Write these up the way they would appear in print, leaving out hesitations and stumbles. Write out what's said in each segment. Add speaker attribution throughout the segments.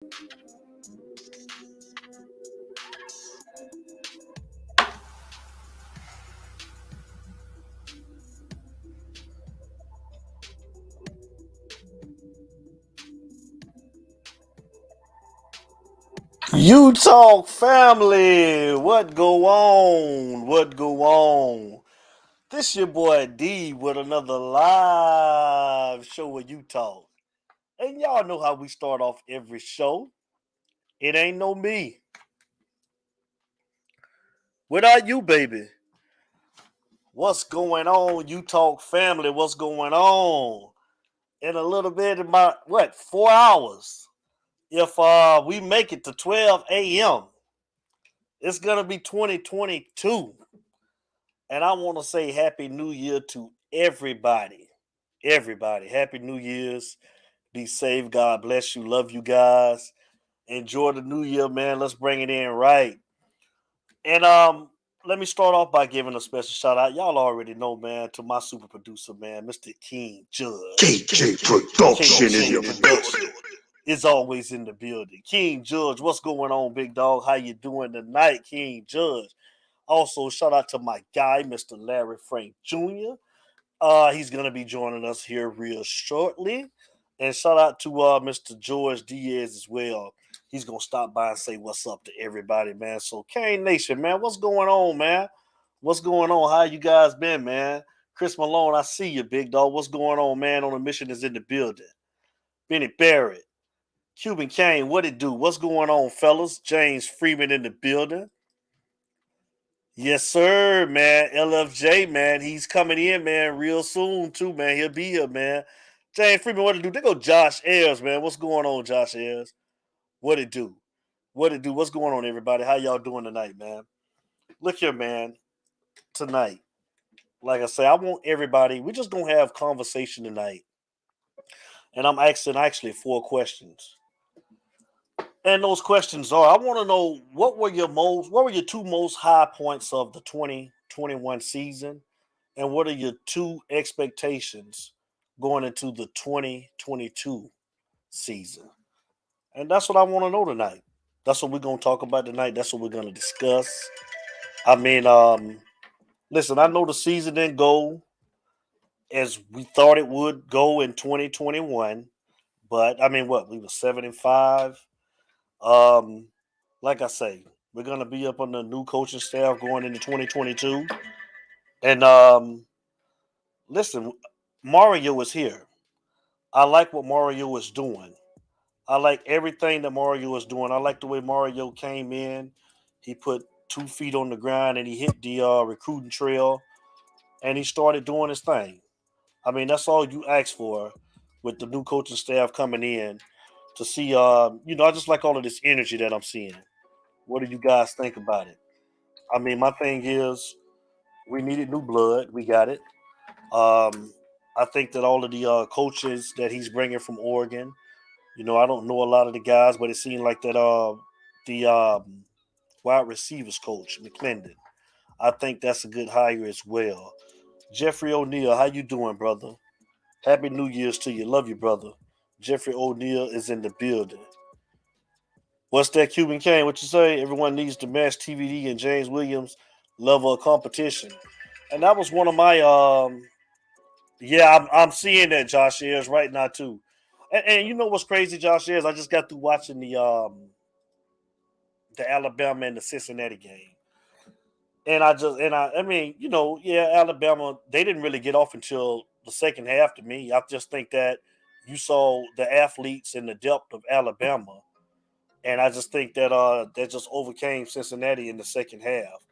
Speaker 1: You talk family. What go on? What go on? This your boy D with another live show where you talk. And y'all know how we start off every show. It ain't no me. Without you, baby. What's going on? You talk family. What's going on? In a little bit about 4 hours. If we make it to 12 a.m., it's gonna be 2022. And I want to say Happy New Year to everybody. Everybody. Happy New Year's. Be safe. God bless you. Love you guys. Enjoy the new year, man. Let's bring it in right. And let me start off by giving a special shout out. Y'all already know, man, to my super producer, man, Mr. King Judge.
Speaker 2: KJ Production in your
Speaker 1: Production is always in the building. King Judge, what's going on, big dog? How you doing tonight, King Judge? Also, shout out to my guy, Mr. Larry Frank Jr. He's going to be joining us here real shortly. And shout out to Mr. George Diaz as well. He's going to stop by and say what's up to everybody, man. So, Kane Nation, man, what's going on, man? What's going on? How you guys been, man? Chris Malone, I see you, big dog. What's going on, man? On a Mission is in the building. Benny Barrett. Cuban Kane, what it do? What's going on, fellas? James Freeman in the building. Yes, sir, man. LFJ, man. He's coming in, man, real soon, too, man. He'll be here, man. James Freeman, what it do? They go Josh Ayers, man. What's going on, Josh Ayers? What it do? What it do? What's going on, everybody? How y'all doing tonight, man? Look here, man. Tonight, like I say, I want everybody, we're just going to have conversation tonight. And I'm asking actually 4 questions. And those questions are, I want to know what were your 2 most high points of the 2021 season? And what are your 2 expectations going into the 2022 season? And that's what I want to know tonight. That's what we're going to talk about tonight. That's what we're going to discuss. I mean, listen, I know the season didn't go as we thought it would go in 2021. But, I mean, we were 7-5. Like I say, we're going to be up on the new coaching staff going into 2022. And, listen, Mario is here. I like what Mario is doing. I like everything that Mario is doing. I like the way Mario came in. He put 2 feet on the ground and he hit the recruiting trail and he started doing his thing. I mean, that's all you ask for with the new coaching staff coming in to see, I just like all of this energy that I'm seeing. What do you guys think about it? I mean, my thing is we needed new blood. We got it. I think that all of the coaches that he's bringing from Oregon, I don't know a lot of the guys, but it seemed like that the wide receivers coach McClendon. I think that's a good hire as well. Jeffrey O'Neal, how you doing, brother? Happy New Year's to you. Love you, brother. Jeffrey O'Neal is in the building. What's that, Cuban Kane? What you say? Everyone needs to match TVD and James Williams level of competition. And that was one of my I'm seeing that, Josh Ayers, right now too. And you know what's crazy, Josh Ayers? I just got through watching the Alabama and the Cincinnati game. And I mean, Alabama, they didn't really get off until the second half to me. I just think that you saw the athletes and the depth of Alabama. And I just think that that just overcame Cincinnati in the second half.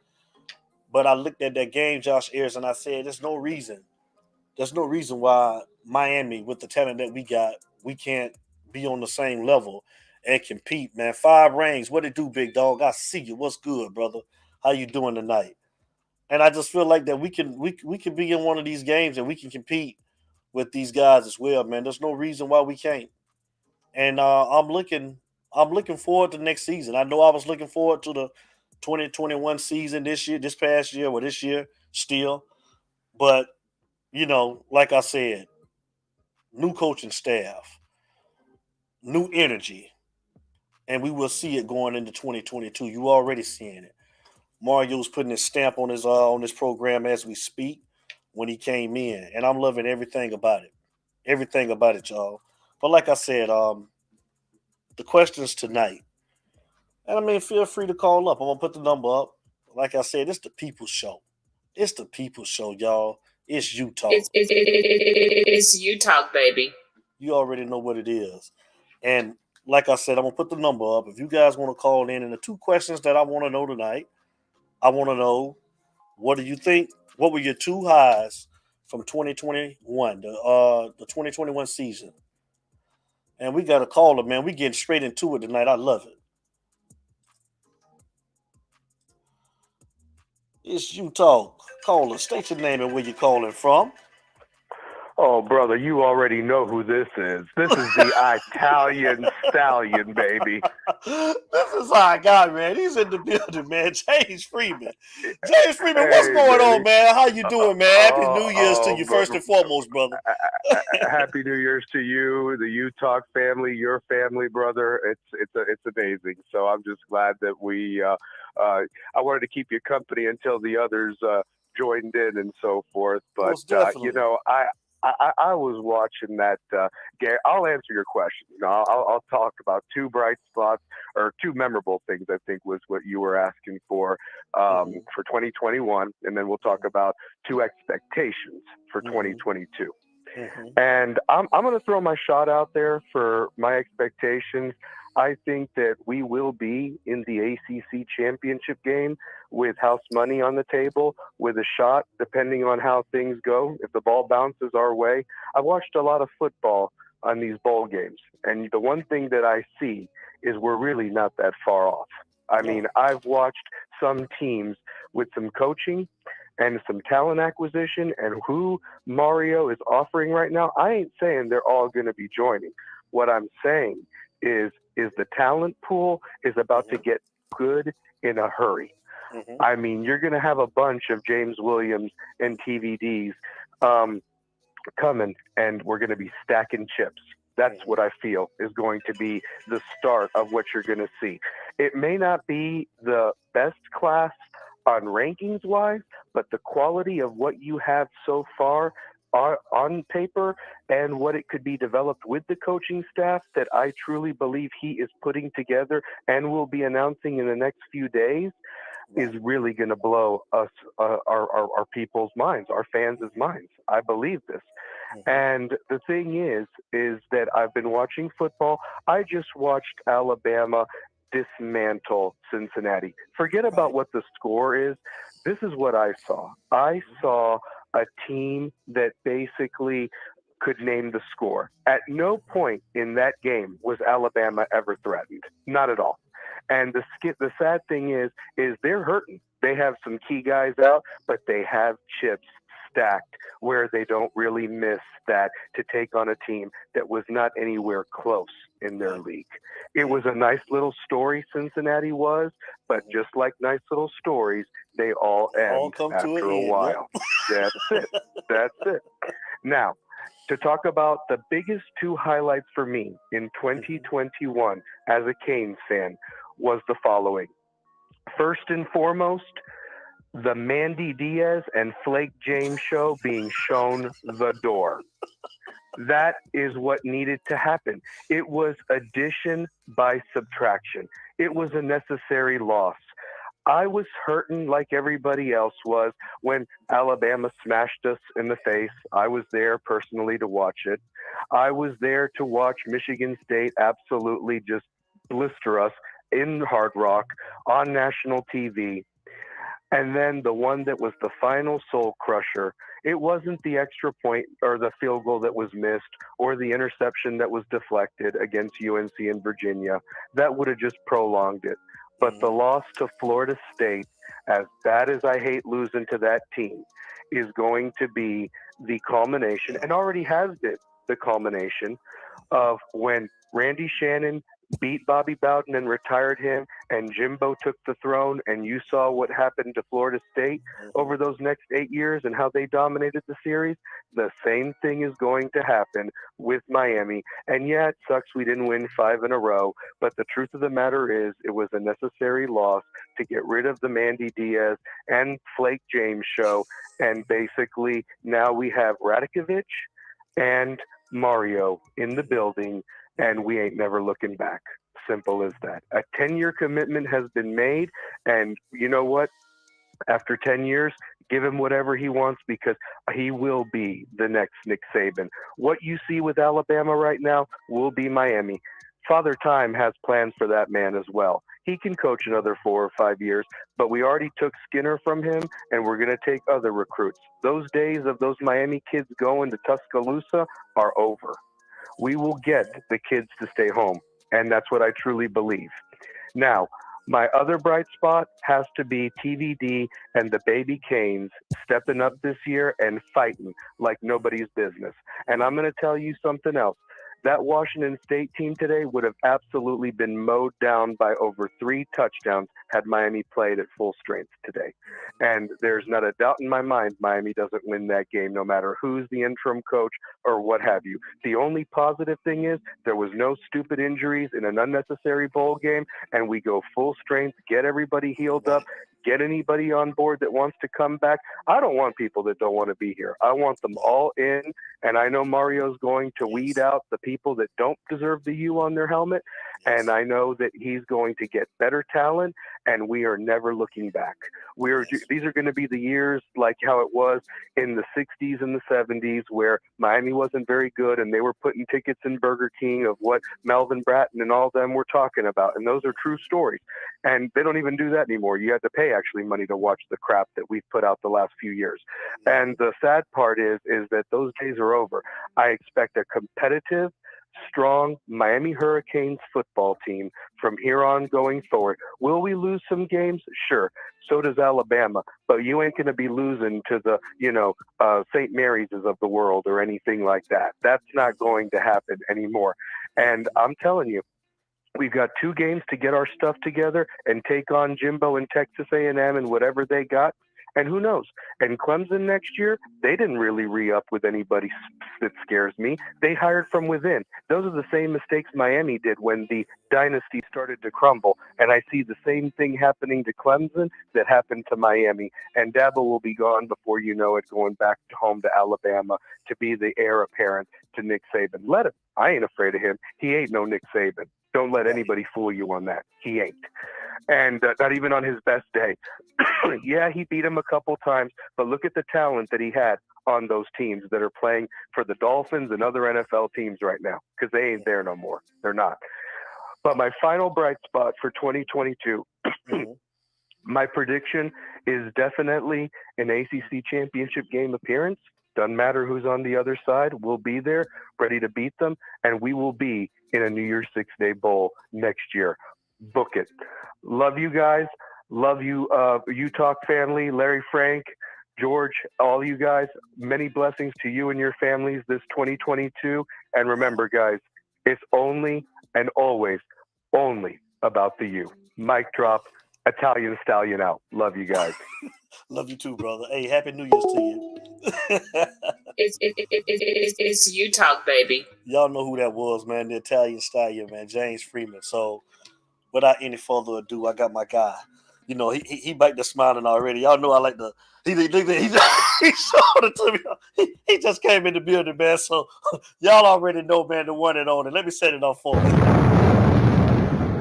Speaker 1: But I looked at that game, Josh Ayers, and I said, there's no reason why Miami, with the talent that we got, we can't be on the same level and compete, man. 5 rings. What it do, big dog? I see you. What's good, brother? How you doing tonight? And I just feel like that we can be in one of these games and we can compete with these guys as well, man. There's no reason why we can't. And I'm looking forward to next season. I know I was looking forward to the 2021 season this past year, or this year still. But, like I said, new coaching staff, new energy. and we will see it going into 2022. You already seeing it. Mario's putting his stamp on this program as we speak when he came in, and I'm loving everything about it. Everything about it, y'all. But like I said, the questions tonight, and I mean, feel free to call up. I'm gonna put the number up. Like I said, it's the People's Show. It's the People's Show, y'all. It's you talk.
Speaker 3: It's you talk, baby.
Speaker 1: You already know what it is. And like I said, I'm gonna put the number up. If you guys want to call in, and the two questions that I want to know tonight, I want to know, what do you think? What were your two highs from 2021, the 2021 season? And we got a caller, man. We getting straight into it tonight. I love it. It's you talk. Caller, state your name and where you're calling from.
Speaker 4: Oh, brother, you already know who this is. This is the Italian Stallion, baby.
Speaker 1: This is our guy, man. He's in the building, man. James Freeman. James Freeman, what's
Speaker 4: Hey,
Speaker 1: going on,
Speaker 4: baby.
Speaker 1: man? How you doing, man? Happy New Year's to you, first and foremost, brother.
Speaker 4: Happy New Year's to you, the U-Talk family, your family, brother. It's amazing. So I'm just glad that I wanted to keep you company until the others joined in and so forth. But
Speaker 1: Most definitely.
Speaker 4: I was watching that game. I'll answer your question. I'll talk about two bright spots or two memorable things, I think was what you were asking for 2021. And then we'll talk about two expectations for 2022. And I'm going to throw my shot out there for my expectations. I think that we will be in the ACC championship game with house money on the table, with a shot, depending on how things go. If the ball bounces our way, I've watched a lot of football on these bowl games, and the one thing that I see is we're really not that far off. I mean, I've watched some teams with some coaching and some talent acquisition and who Mario is offering right now. I ain't saying they're all going to be joining. What I'm saying is the talent pool is about to get good in a hurry. I mean, you're going to have a bunch of James Williams and TVDs coming, and we're going to be stacking chips. That's what I feel is going to be the start of what you're going to see. It may not be the best class on rankings-wise, but the quality of what you have so far on paper and what it could be developed with the coaching staff that I truly believe he is putting together and will be announcing in the next few days is really going to blow us, our people's minds, our fans' minds. I believe this. And the thing is that I've been watching football. I just watched Alabama dismantle Cincinnati. Forget about what the score is. This is what I saw. I saw a team that basically could name the score. At no point in that game was Alabama ever threatened. Not at all. And the sad thing is they're hurting. They have some key guys out, but they have chips stacked where they don't really miss that to take on a team that was not anywhere close in their league. It was a nice little story, Cincinnati was, but just like nice little stories, they all end after a while. Yep. That's it. Now, to talk about the biggest two highlights for me in 2021 as a Canes fan was the following. First and foremost, the Mandy Diaz and Flake James show being shown the door. That is what needed to happen. It was addition by subtraction. It was a necessary loss. I was hurting like everybody else was when Alabama smashed us in the face. I was there personally to watch it. I was there to watch Michigan State absolutely just blister us in Hard Rock on national TV. And then the one that was the final soul crusher, it wasn't the extra point or the field goal that was missed or the interception that was deflected against UNC and Virginia. That would have just prolonged it. But the loss to Florida State, as bad as I hate losing to that team, is going to be the culmination, and already has been the culmination, of when Randy Shannon beat Bobby Bowden and retired him, and Jimbo took the throne, and you saw what happened to Florida State over those next 8 years and how they dominated the series, the same thing is going to happen with Miami. And yeah, it sucks we didn't win 5 in a row, but the truth of the matter is it was a necessary loss to get rid of the Mandy Diaz and Flake James show. And basically now we have Radikovich and Mario in the building, and we ain't never looking back. Simple as that. A 10-year commitment has been made, and you know what? After 10 years, give him whatever he wants because he will be the next Nick Saban. What you see with Alabama right now will be Miami. Father Time has plans for that man as well. He can coach another 4 or 5 years, but we already took Skinner from him, and we're going to take other recruits. Those days of those Miami kids going to Tuscaloosa are over. We will get the kids to stay home, and that's what I truly believe. Now, my other bright spot has to be TVD and the Baby Canes stepping up this year and fighting like nobody's business. And I'm going to tell you something else. That Washington State team today would have absolutely been mowed down by over 3 touchdowns had Miami played at full strength today. And there's not a doubt in my mind Miami doesn't win that game, no matter who's the interim coach or what have you. The only positive thing is there was no stupid injuries in an unnecessary bowl game, and we go full strength, get everybody healed up, get anybody on board that wants to come back. I don't want people that don't want to be here. I want them all in, and I know Mario's going to weed out the people that don't deserve the U on their helmet, and I know that he's going to get better talent, and we are never looking back. These are going to be the years like how it was in the 60s and the 70s where Miami wasn't very good, and they were putting tickets in Burger King of what Melvin Bratton and all them were talking about, and those are true stories. And they don't even do that anymore. You have to pay actually money to watch the crap that we've put out the last few years. And the sad part is that those days are over. I expect a competitive, strong Miami Hurricanes football team from here on going forward. Will we lose some games? Sure. So does Alabama. But you ain't going to be losing to the, St. Mary's of the world or anything like that. That's not going to happen anymore. And I'm telling you, we've got 2 games to get our stuff together and take on Jimbo and Texas A&M and whatever they got. And who knows? And Clemson next year, they didn't really re-up with anybody that scares me. They hired from within. Those are the same mistakes Miami did when the dynasty started to crumble. And I see the same thing happening to Clemson that happened to Miami. And Dabo will be gone before you know it, going back home to Alabama to be the heir apparent to Nick Saban. Let him. I ain't afraid of him. He ain't no Nick Saban. Don't let anybody fool you on that. He ain't. And not even on his best day. Yeah, he beat him a couple times, but look at the talent that he had on those teams that are playing for the Dolphins and other NFL teams right now, because they ain't there no more. They're not. But my final bright spot for 2022, my prediction is definitely an ACC championship game appearance. Doesn't matter who's on the other side. We'll be there, ready to beat them, and we will be in a New Year's 6-Day Bowl next year. Book it. Love you guys. Love you, U-Talk family, Larry Frank, George, all you guys. Many blessings to you and your families this 2022. And remember, guys, it's only and always only about the U. Mic drop. Italian Stallion out. Love you guys.
Speaker 1: Love you too, brother. Hey, Happy New Year's to you.
Speaker 3: It's U-Talk, baby.
Speaker 1: Y'all know who that was, man. The Italian Stallion, man. James Freeman. So, without any further ado, I got my guy. He back to smiling already. Y'all know I like the. He showed it to me. He just came in the building, man. So y'all already know, man, the one and only. Let me set it up for you.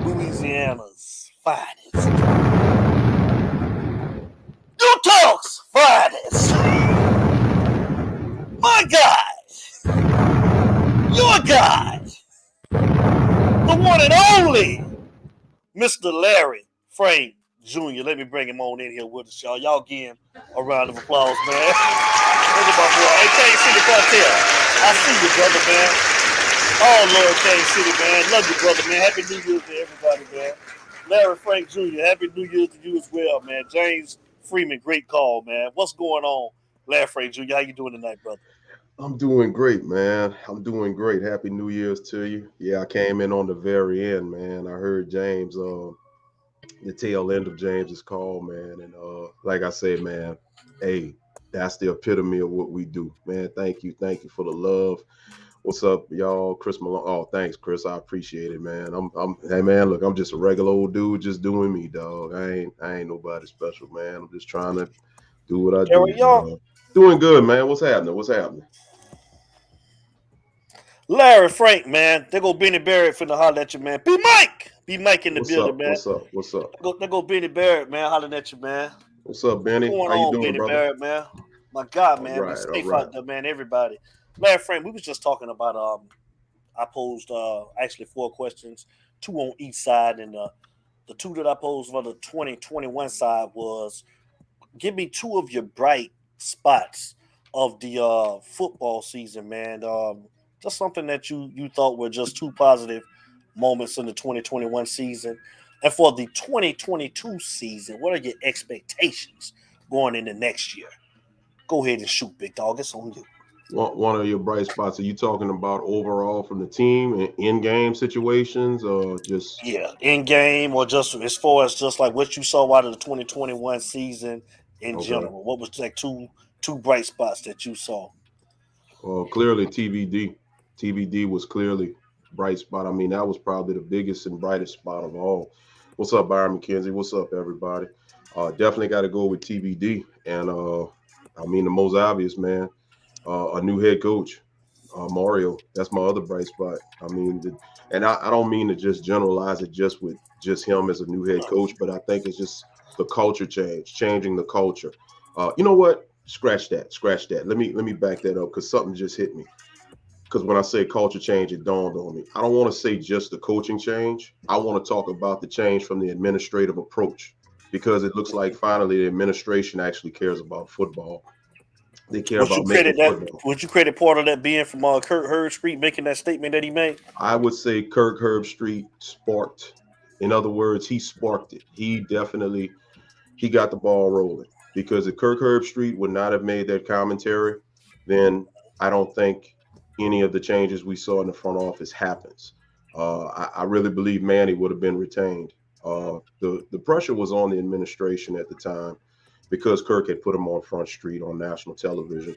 Speaker 1: Louisiana's finest. U-Talk's finest. My guy. Your guy. The one and only Mr. Larry Frank Jr. Let me bring him on in here with us, y'all. Y'all give him a round of applause, man. Look at my boy. Hey, Kane City Cartel. I see you, brother, man. Oh, Lord, Kane City, man. Love you, brother, man. Happy New Year to everybody, man. Larry Frank Jr., Happy New Year to you as well, man. James Freeman, great call, man. What's going on, Larry Frank Jr.? How you doing tonight, brother?
Speaker 2: I'm doing great, man. I'm doing great. Happy New Year's to you. Yeah, I came in on the very end, man. I heard James the tail end of James's call, man. And like I said, man, hey, that's the epitome of what we do, man. Thank you for the love. What's up, y'all? Chris Malone. Oh, thanks, Chris. I appreciate it, man. Hey, man. Look, I'm just a regular old dude, just doing me, dog. I ain't nobody special, man. I'm just trying to do what I do,
Speaker 1: Gary Young.
Speaker 2: dog. Doing good, man. What's happening?
Speaker 1: Larry Frank, man. They go Benny Barrett finna holler at you, man. Be Mike in the
Speaker 2: What's
Speaker 1: building,
Speaker 2: up?
Speaker 1: man.
Speaker 2: What's up?
Speaker 1: They go Benny Barrett, man, hollering at you, man.
Speaker 2: What's up,
Speaker 1: What's
Speaker 2: Benny?
Speaker 1: going
Speaker 2: How you
Speaker 1: on,
Speaker 2: doing,
Speaker 1: Benny
Speaker 2: brother?
Speaker 1: Barrett, man? My God,
Speaker 2: All
Speaker 1: man. Be
Speaker 2: right, all
Speaker 1: safe
Speaker 2: right.
Speaker 1: out there, man, everybody. Larry Frank, we was just talking about I posed actually 4 questions, 2 on each side, and the 2 that I posed for the 2021 side was give me 2 of your bright spots of the football season, man. Just something that you thought were just 2 positive moments in the 2021 season. And for the 2022 season, what are your expectations going into next year? Go ahead and shoot, big dog. It's on you.
Speaker 2: One of your bright spots. Are you talking about overall from the team and in-game situations, or just
Speaker 1: Yeah, in game or just as far as just like what you saw out of the 2021 season in
Speaker 2: okay?
Speaker 1: general. What was like two bright spots that you saw?
Speaker 2: Clearly, TVD was clearly bright spot. I mean, that was probably the biggest and brightest spot of all. What's up, Byron McKenzie? What's up, everybody? Definitely got to go with TVD, and I mean the most obvious, man. A new head coach, Mario. That's my other bright spot. I mean, and I don't mean to just generalize it just with just him as a new head coach, but I think it's just the culture changing the culture. You know what? Scratch that. Let me back that up because something just hit me. Because when I say culture change, it dawned on me. I don't want to say just the coaching change. I want to talk about the change from the administrative approach because it looks like finally the administration actually cares about football. They care
Speaker 1: Would you
Speaker 2: about making
Speaker 1: credit that?
Speaker 2: football.
Speaker 1: Would you credit part of that being from Kurt Herbstreit making that statement that he made?
Speaker 2: I would say Kirk Herbstreit sparked. In other words, he sparked it. He got the ball rolling because if Kirk Herbstreit would not have made that commentary, then I don't think any of the changes we saw in the front office happens. I really believe Manny would have been retained. The pressure was on the administration at the time because Kirk had put him on Front Street on national television,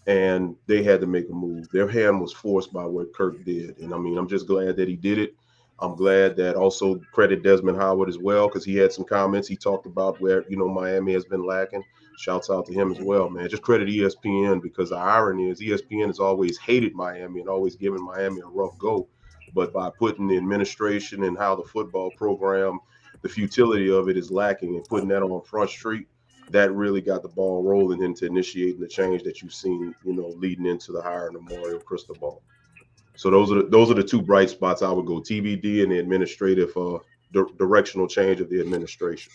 Speaker 2: and they had to make a move. Their hand was forced by what Kirk did, and I mean, I'm just glad that he did it. I'm glad that also credit Desmond Howard as well because he had some comments. He talked about where Miami has been lacking. Shouts out to him as well, man. Just credit ESPN because the irony is ESPN has always hated Miami and always given Miami a rough go. But by putting the administration and how the football program, the futility of it is lacking and putting that on Front Street, that really got the ball rolling into initiating the change that you've seen, leading into the hiring of Mario Cristobal. So those are the 2 bright spots I would go: TBD and the administrative directional change of the administration.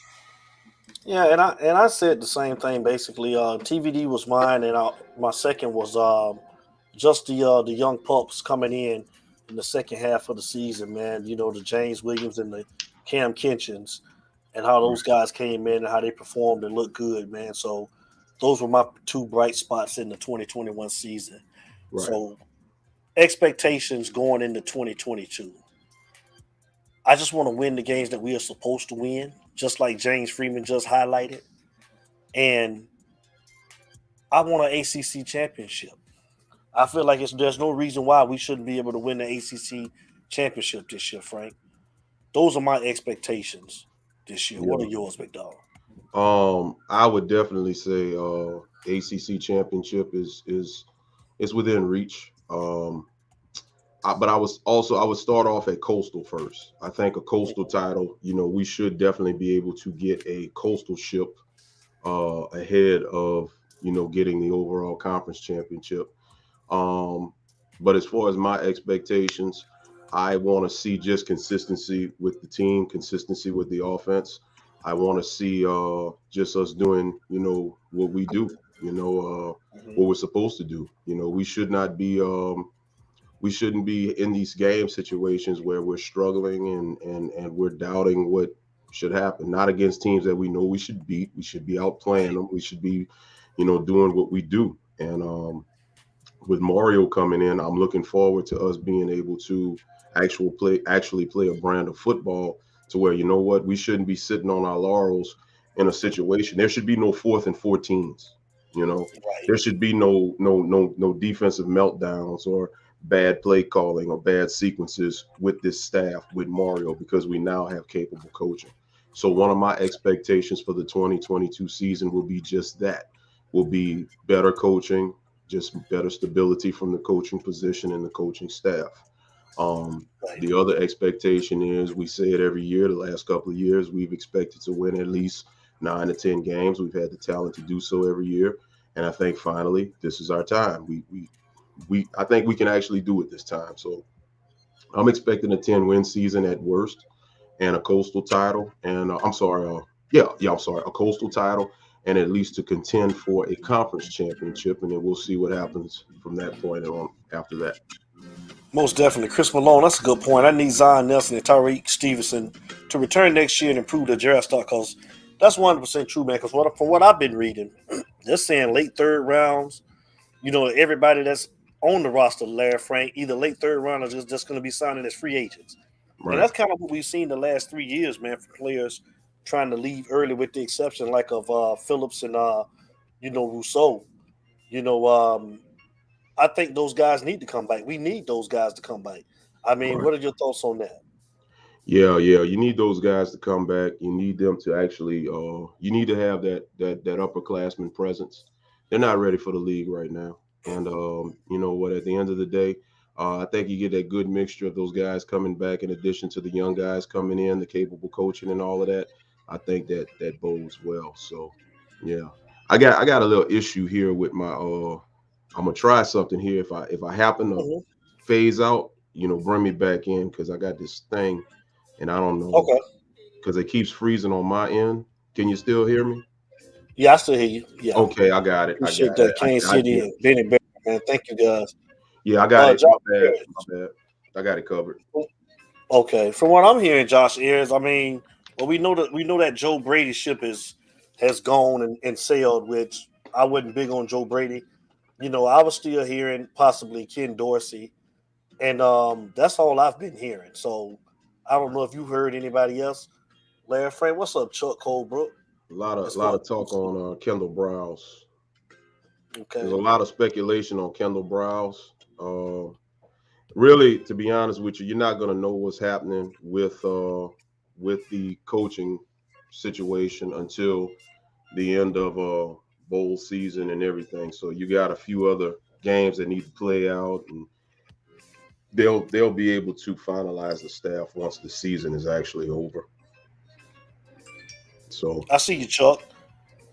Speaker 1: Yeah, and I said the same thing basically. TVD was mine, and my second was just the young pups coming in the second half of the season, man. You know, the James Williams and the Cam Kinchens, and how those guys came in and how they performed and looked good, man. So those were my 2 bright spots in the 2021 season.
Speaker 2: Right.
Speaker 1: So expectations going into 2022. I just want to win the games that we are supposed to win, just like James Freeman just highlighted. And I want an ACC championship. I feel like there's no reason why we shouldn't be able to win the ACC championship this year, Frank. Those are my expectations this year.
Speaker 2: Yeah.
Speaker 1: What are yours, big dog?
Speaker 2: I would definitely say ACC championship is within reach. But I would start off at Coastal first. I think a Coastal title, we should definitely be able to get a Coastal ship ahead of getting the overall conference championship. But as far as my expectations, I want to see just consistency with the team, consistency with the offense. I want to see just us doing, what we do, what we're supposed to do. We shouldn't be in these game situations where we're struggling and we're doubting what should happen. Not against teams that we know we should beat. We should be out playing them. We should be, doing what we do. And with Mario coming in, I'm looking forward to us being able to actually play a brand of football to where, you know what, we shouldn't be sitting on our laurels in a situation. There should be no 4th and 14s. You know,
Speaker 1: Right.
Speaker 2: there should be no defensive meltdowns or bad play calling or bad sequences with this staff, with Mario, because we now have capable coaching. So one of my expectations for the 2022 season will be just that. Will be better coaching, just better stability from the coaching position and the coaching staff.
Speaker 1: Right.
Speaker 2: The other expectation is, we say it every year, the last couple of years, we've expected to win at least 9 to 10 games. We've had the talent to do so every year. And I think finally this is our time. I think we can actually do it this time. So I'm expecting a 10-win season at worst, and a coastal title. And I'm sorry, a coastal title, and at least to contend for a conference championship. And then we'll see what happens from that point on after that.
Speaker 1: Most definitely. Chris Malone, that's a good point. I need Zion Nelson and Tariq Stevenson to return next year and improve their draft stock, because that's 100% true, man. Because from what I've been reading, they're saying late third rounds. You know, everybody that's on the roster, Larry Frank, either late third round or just going to be signing as free agents. And
Speaker 2: Right.
Speaker 1: that's kind of what we've seen the last 3 years, man, for players trying to leave early, with the exception like of Phillips and, Rousseau. I think those guys need to come back. We need those guys to come back. I mean,
Speaker 2: Right.
Speaker 1: what are your thoughts on that?
Speaker 2: Yeah. You need those guys to come back. You need them to actually. You need to have that upperclassman presence. They're not ready for the league right now. And you know what? At the end of the day, I think you get that good mixture of those guys coming back, in addition to the young guys coming in, the capable coaching and all of that. I think that bodes well. So, yeah, I got a little issue here with my. I'm gonna try something here. If I happen to
Speaker 1: Mhm.
Speaker 2: phase out, bring me back in, because I got this thing, and I don't know,
Speaker 1: Okay.
Speaker 2: because it keeps freezing on my end. Can you still hear me?
Speaker 1: Yeah, I still hear you. Yeah.
Speaker 2: Okay, I got it. I
Speaker 1: Appreciate
Speaker 2: got
Speaker 1: that.
Speaker 2: it.
Speaker 1: Kansas
Speaker 2: I
Speaker 1: City
Speaker 2: get.
Speaker 1: and Benny Bear, man. Thank you, guys.
Speaker 2: Yeah, I got it. My
Speaker 1: Josh
Speaker 2: bad.
Speaker 1: Ayers.
Speaker 2: My bad. I got it covered.
Speaker 1: Okay. From what I'm hearing, Josh Ayers, I mean, well, we know that Joe Brady ship has gone and sailed, which I wasn't big on Joe Brady. I was still hearing possibly Ken Dorsey, and that's all I've been hearing. So I don't know if you heard anybody else. Larry Frank, what's up, Chuck Colebrook?
Speaker 2: A lot of
Speaker 1: As
Speaker 2: a lot
Speaker 1: far
Speaker 2: of talk
Speaker 1: as
Speaker 2: on Kendall Browse. There's
Speaker 1: okay,
Speaker 2: a lot of speculation on Kendall Browse. Really, to be honest with you, you're not going to know what's happening with the coaching situation until the end of bowl season and everything. So you got a few other games that need to play out, and they'll be able to finalize the staff once the season is actually over. So
Speaker 1: I see you, Chuck.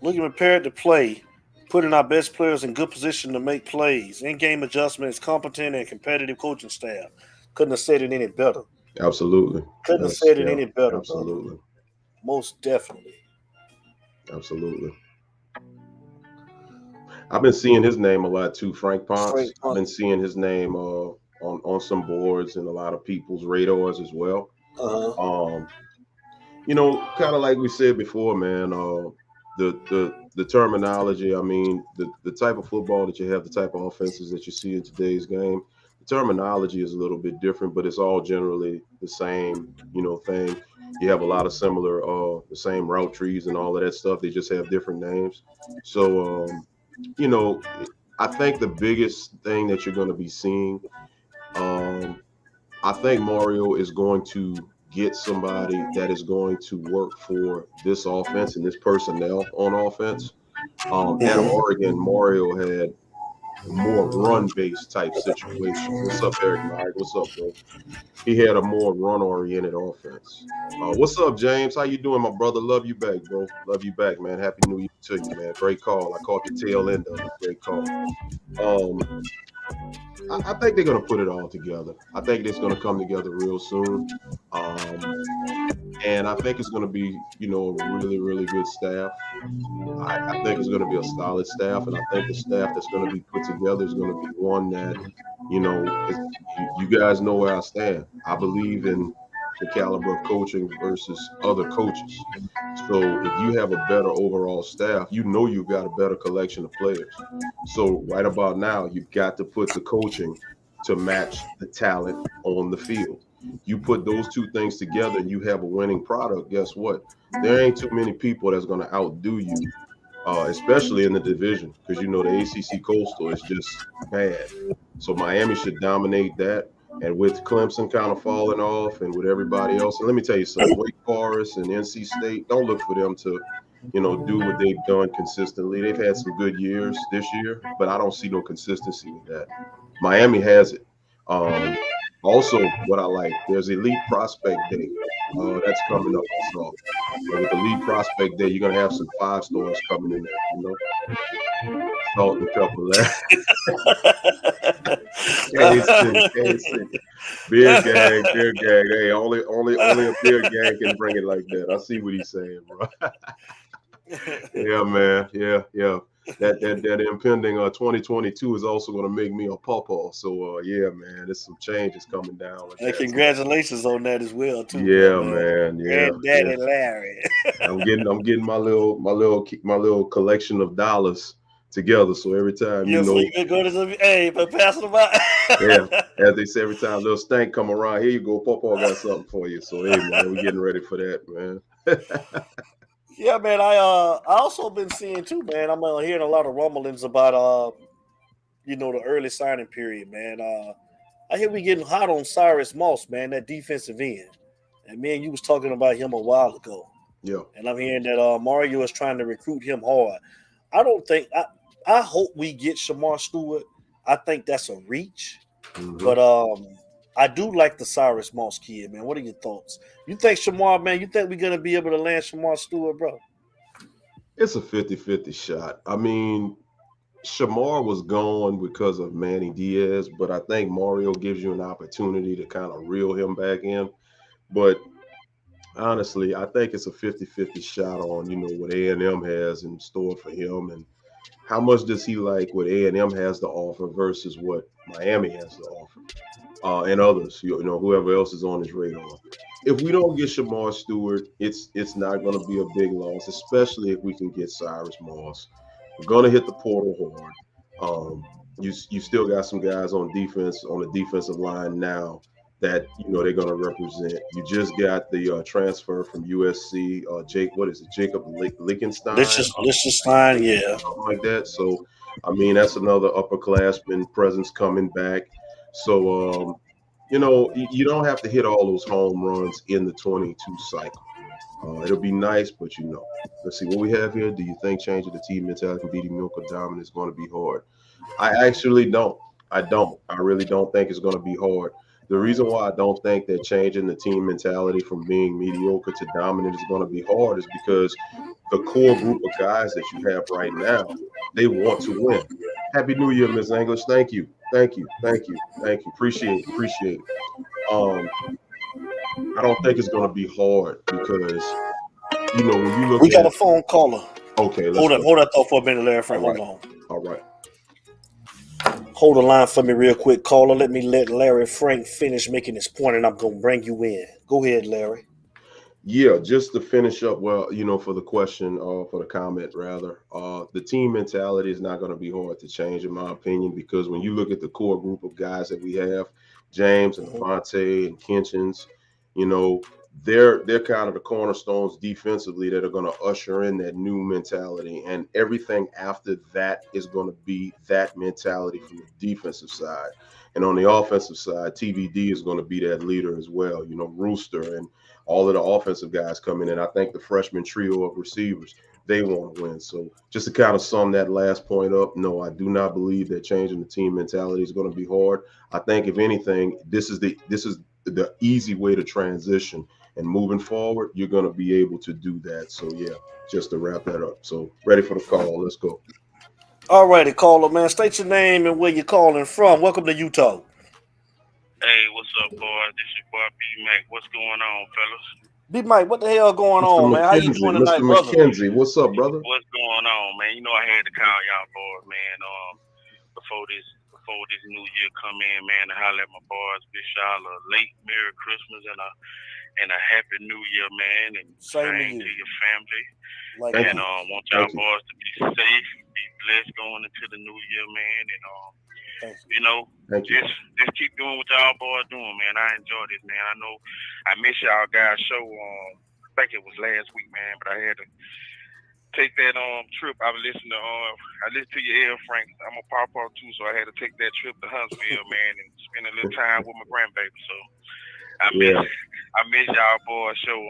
Speaker 1: Looking prepared to play, putting our best players in good position to make plays, in-game adjustments, competent and competitive coaching staff. Couldn't have said it any better.
Speaker 2: absolutely,
Speaker 1: Couldn't have
Speaker 2: that's
Speaker 1: said it
Speaker 2: yeah,
Speaker 1: any better, brother.
Speaker 2: absolutely,
Speaker 1: Most definitely.
Speaker 2: absolutely. I've been seeing his name a lot too, Frank Ponce.
Speaker 1: Frank
Speaker 2: I've
Speaker 1: Hunt.
Speaker 2: been seeing his name on some boards and a lot of people's radars as well.
Speaker 1: Uh-huh.
Speaker 2: Um, kind of like we said before, man. The terminology. I mean, the type of football that you have, the type of offenses that you see in today's game, the terminology is a little bit different, but it's all generally the same, thing. You have a lot of similar, the same route trees and all of that stuff. They just have different names. So, you know, I think the biggest thing that you're going to be seeing, um, I think Mario is going to get somebody that is going to work for this offense and this personnel on offense. At
Speaker 1: Mhm.
Speaker 2: Oregon, Mario had a more run-based type situation. What's up, Eric Myers? What's up, bro? He had a more run-oriented offense. What's up, James? How you doing, my brother? Love you back, bro. Love you back, man. Happy New Year to you, man. Great call. I caught the tail end of it. Great call. Um, I think they're going to put it all together. I think it's going to come together real soon. Um, and I think it's going to be, a really, really good staff. I think it's going to be a solid staff. And I think the staff that's going to be put together is going to be one that, you guys know where I stand. I believe in the caliber of coaching versus other coaches. So if you have a better overall staff, you've got a better collection of players. So right about now, you've got to put the coaching to match the talent on the field. You put those two things together and you have a winning product. Guess what? There ain't too many people that's going to outdo you, especially in the division, because you know the ACC Coastal is just bad. So Miami should dominate that. And with Clemson kind of falling off, and with everybody else, and let me tell you something: Wake Forest and NC State, don't look for them to, do what they've done consistently. They've had some good years this year, but I don't see no consistency with that. Miami has it. Also, what I like, there's Elite Prospect Day. That's coming up. I saw. And with Elite Prospect Day, you're gonna have some 5 stars coming in there. Salt and pepper. KC. Beer gang. Hey, only a beer gang can bring it like that. I see what he's saying, bro. Yeah, man. Yeah. That impending 2022 is also going to make me a pawpaw. So yeah, man, there's some changes coming down with that.
Speaker 1: Congratulations on that as well, too.
Speaker 2: Yeah, man. Yeah,
Speaker 1: Granddaddy Larry.
Speaker 2: I'm getting my little collection of dollars together. So every time,
Speaker 1: so you can go to some, but pass them out.
Speaker 2: Yeah, as they say, every time little stank come around, here you go, Pawpaw got something for you. So hey, man, we're getting ready for that, man.
Speaker 1: Yeah, man. I also been seeing too, man. I'm hearing a lot of rumblings about the early signing period, man. I hear we getting hot on Cyrus Moss, man, that defensive end. And man, you was talking about him a while ago.
Speaker 2: Yeah.
Speaker 1: And I'm hearing that Mario is trying to recruit him hard. I hope we get Shamar Stewart. I think that's a reach.
Speaker 2: Mm-hmm.
Speaker 1: But I do like the Cyrus Moss kid, man. What are your thoughts? You think Shamar, man, you think we're going to be able to land Shamar Stewart, bro?
Speaker 2: It's a 50-50 shot. I mean, Shamar was gone because of Manny Diaz, but I think Mario gives you an opportunity to kind of reel him back in. But honestly, I think it's a 50-50 shot on, what A&M has in store for him, and how much does he like what A&M has to offer versus what Miami has to offer, and others, whoever else is on his radar. If we don't get Shamar Stewart, it's not going to be a big loss, especially if we can get Cyrus Moss. We're going to hit the portal hard. You still got some guys on defense, on the defensive line now that they're going to represent. You just got the transfer from USC, Jacob Lichtenstein?
Speaker 1: Lichtenstein, yeah,
Speaker 2: something like that. So, I mean, that's another upperclassman presence coming back. So, you don't have to hit all those home runs in the 22 cycle. It'll be nice, but let's see what we have here. Do you think changing the team mentality from beating Milk Dominant is going to be hard? I actually don't. I don't. I really don't think it's going to be hard. The reason why I don't think that changing the team mentality from being mediocre to dominant is going to be hard is because the core group of guys that you have right now, they want to win. Happy New Year, Ms. English. Thank you. Appreciate it. I don't think it's going to be hard because, when you look
Speaker 1: we got a phone caller.
Speaker 2: Okay,
Speaker 1: hold that thought for a minute, Larry Frank.
Speaker 2: All right.
Speaker 1: Hold on.
Speaker 2: All right.
Speaker 1: Hold the line for me real quick, caller. Let me let Larry Frank finish making his point, and I'm going to bring you in. Go ahead, Larry.
Speaker 2: Yeah, just to finish up, well, for the question, for the comment rather, the team mentality is not going to be hard to change, in my opinion, because when you look at the core group of guys that we have, James and Devontae and Kinchins, they're kind of the cornerstones defensively that are going to usher in that new mentality, and everything after that is going to be that mentality from the defensive side. And on the offensive side, TVD is going to be that leader as well. Rooster and all of the offensive guys coming in. I think the freshman trio of receivers, they want to win. So just to kind of sum that last point up, no, I do not believe that changing the team mentality is going to be hard. I think if anything, this is the easy way to transition. And moving forward, you're going to be able to do that. So, yeah, just to wrap that up. So, ready for the call. Let's go.
Speaker 1: All righty, caller, man. State your name and where you're calling from. Welcome to Utah.
Speaker 5: Hey, what's up, boys? This your boy B-Mac. What's going on, fellas?
Speaker 1: B-Mike, what the hell going
Speaker 2: Mr.
Speaker 1: on, man? How you doing tonight, brother?
Speaker 2: Mr. McKenzie, what's up, brother?
Speaker 5: What's going on, man? I had to call y'all boys, man, before this new year come in, man, to holler at my boys. Wish y'all a late Merry Christmas and a Happy New Year, man, and same to your family.
Speaker 2: Thank you.
Speaker 5: Want y'all boys to be safe, be blessed going into the new year, man, and
Speaker 1: Thank you.
Speaker 5: You know,
Speaker 2: Thank you.
Speaker 5: just keep doing what y'all boys doing, man. I enjoy this, man. I know I missed y'all guys' show. I think it was last week, man, but I had to take that trip. I was listening to I listened to your L Frank. I'm a papa too, so I had to take that trip to Huntsville, man, and spend a little time with my grandbaby. So I miss y'all boys show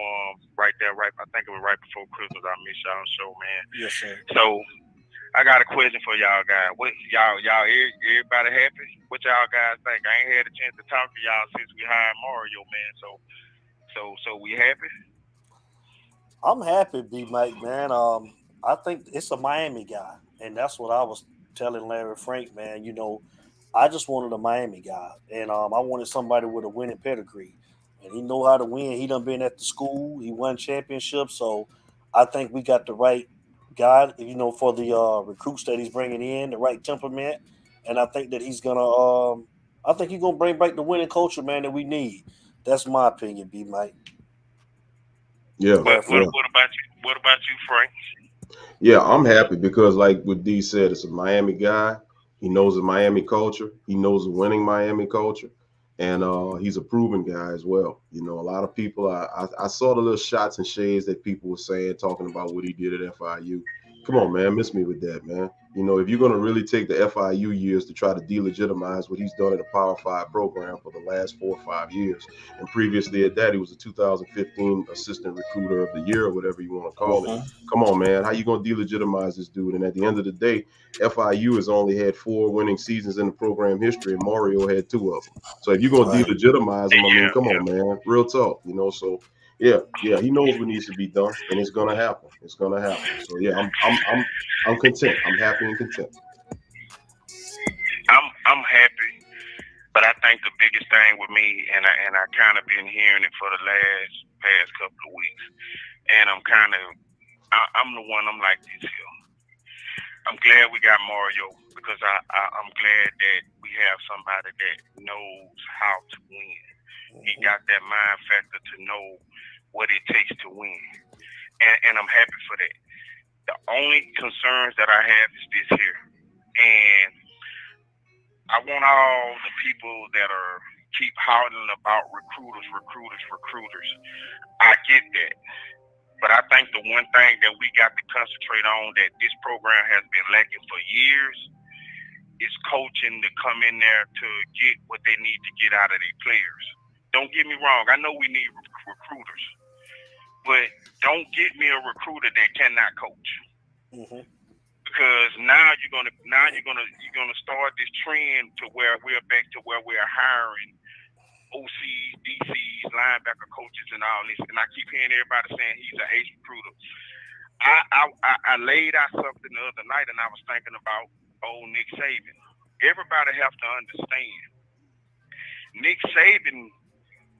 Speaker 5: right there, right. I think it was right before Christmas. I miss y'all show, man.
Speaker 1: Yes, sir.
Speaker 5: So I got a question for y'all guys. What everybody happy? What y'all guys think? I ain't had a chance to talk to y'all since we hired Mario, man. So we happy?
Speaker 1: I'm happy, B Mike, man. I think it's a Miami guy, and that's what I was telling Larry Frank, man. You know, I just wanted a Miami guy, and I wanted somebody with a winning pedigree, and he know how to win. He done been at the school, he won championships, so I think we got the right guy, you know, for the recruits that he's bringing in, the right temperament, and I think that he's gonna, I think he's gonna bring back the winning culture, man, that we need. That's my opinion, B Mike.
Speaker 2: Yeah.
Speaker 5: What about you? What about you, Frank?
Speaker 2: Yeah, I'm happy because, like what D said, it's a Miami guy. He knows the Miami culture. He knows the winning Miami culture, and he's a proven guy as well. You know, a lot of people. I saw the little shots and shades that people were saying, talking about what he did at FIU. Come on, man, miss me with that, man. You know, if you're going to really take the FIU years to try to delegitimize what he's done at a Power 5 program for the last 4 or 5 years, and previously at that, he was a 2015 Assistant Recruiter of the Year or whatever you want to call it. Come on, man. How you going to delegitimize this dude? And at the end of the day, FIU has only had 4 winning seasons in the program history, and Mario had 2 of them. So if you're going to delegitimize him, I mean, come on, man. Real talk, you know. So yeah, he knows what needs to be done, and it's gonna happen. It's gonna happen. So yeah, I'm content. I'm happy and content.
Speaker 5: I'm happy, but I think the biggest thing with me, and I kind of been hearing it for the past couple of weeks, and I'm the one. I'm like this here. I'm glad we got Mario because I'm glad that we have somebody that knows how to win. He got that mind factor to know what it takes to win, and I'm happy for that. The only concerns that I have is this here, and I want all the people that are keep hollering about recruiters. I get that. But I think the one thing that we got to concentrate on that this program has been lacking for years is coaching to come in there to get what they need to get out of their players. Don't get me wrong. I know we need recruiters, but don't get me a recruiter that cannot coach. Because now you're gonna start this trend to where we're back to where we're hiring OCs, DCs, linebacker coaches, and all this. And I keep hearing everybody saying he's an ace recruiter. I laid out something the other night, and I was thinking about old Nick Saban. Everybody have to understand, Nick Saban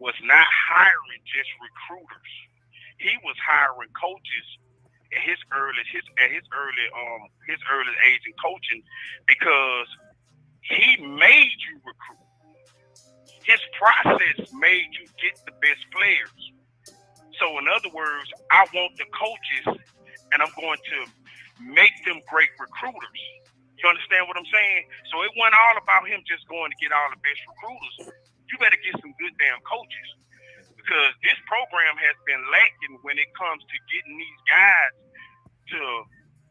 Speaker 5: was not hiring just recruiters. He was hiring coaches at his early age in coaching because he made you recruit. His process made you get the best players. So in other words, I want the coaches, and I'm going to make them great recruiters. You understand what I'm saying? So it wasn't all about him just going to get all the best recruiters. You better get some good damn coaches, because this program has been lacking when it comes to getting these guys to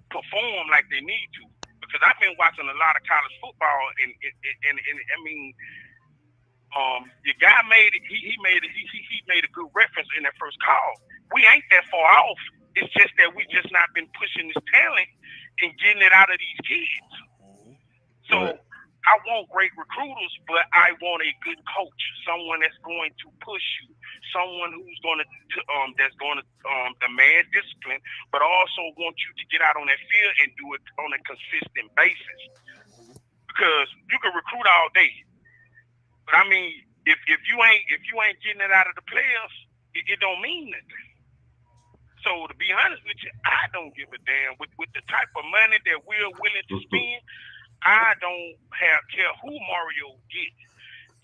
Speaker 5: perform like they need to. Because I've been watching a lot of college football, and I mean, the guy made it. He made a good reference in that first call. We ain't that far off. It's just that we just not been pushing this talent and getting it out of these kids. So I want great recruiters, but I want a good coach, someone that's going to push you, someone who's going to demand discipline, but also want you to get out on that field and do it on a consistent basis. Because you can recruit all day, but I mean, if you ain't getting it out of the players, it don't mean nothing. So to be honest with you, I don't give a damn with the type of money that we're willing to spend. I don't care who Mario gets.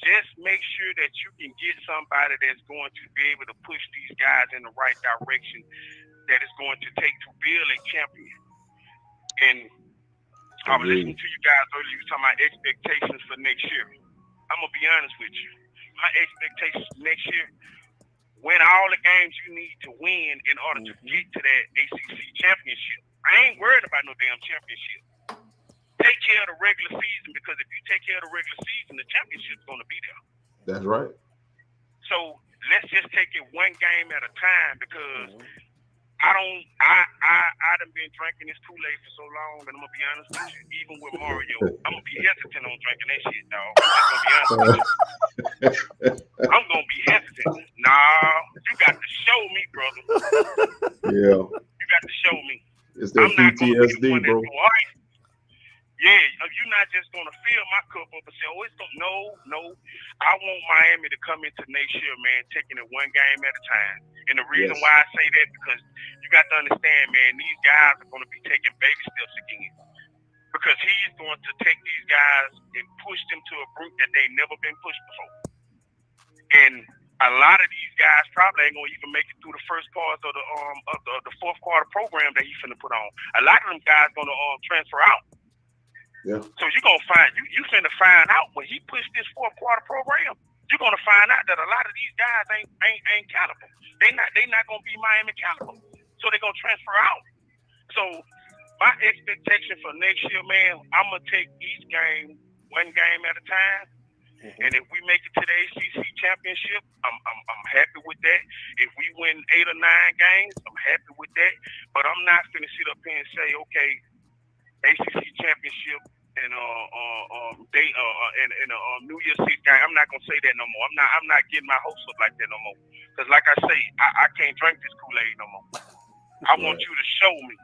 Speaker 5: Just make sure that you can get somebody that's going to be able to push these guys in the right direction, that is going to take to build a champion. And I was listening to you guys earlier. You were talking about expectations for next year. I'm gonna be honest with you. My expectations next year: win all the games you need to win in order to get to that ACC championship. I ain't worried about no damn championship. Take care of the regular season, because if you take care of the regular season, the championship's gonna be there.
Speaker 2: That's right.
Speaker 5: So let's just take it one game at a time, because I done been drinking this Kool-Aid for so long, and I'm gonna be honest with you, even with Mario, I'm gonna be hesitant on drinking that shit, dog. I'm just gonna be honest with you. I'm gonna be hesitant. Nah, you got to show me, brother.
Speaker 2: Yeah.
Speaker 5: You got to show me.
Speaker 2: It's that PTSD, bro.
Speaker 5: Yeah, you're not just gonna fill my cup up and say, "Oh, it's gonna." No. I want Miami to come into next year, man, taking it one game at a time. And the reason why I say that, because you got to understand, man, these guys are gonna be taking baby steps again. Because he's going to take these guys and push them to a brink that they've never been pushed before. And a lot of these guys probably ain't gonna even make it through the first part of the fourth quarter program that he's finna put on. A lot of them guys gonna transfer out.
Speaker 2: Yeah.
Speaker 5: So you're gonna find you finna find out when he pushed this fourth quarter program. You're gonna find out that a lot of these guys ain't caliber. They not gonna be Miami caliber. So they're gonna transfer out. So my expectation for next year, man, I'm gonna take each game one game at a time. And if we make it to the ACC championship, I'm happy with that. If we win 8 or 9 games, I'm happy with that. But I'm not finna sit up here and say, okay, ACC championship and New Year's Six game. I'm not gonna say that no more. I'm not getting my hopes up like that no more. Because like I say, I can't drink this Kool-Aid no more. I want you to show me.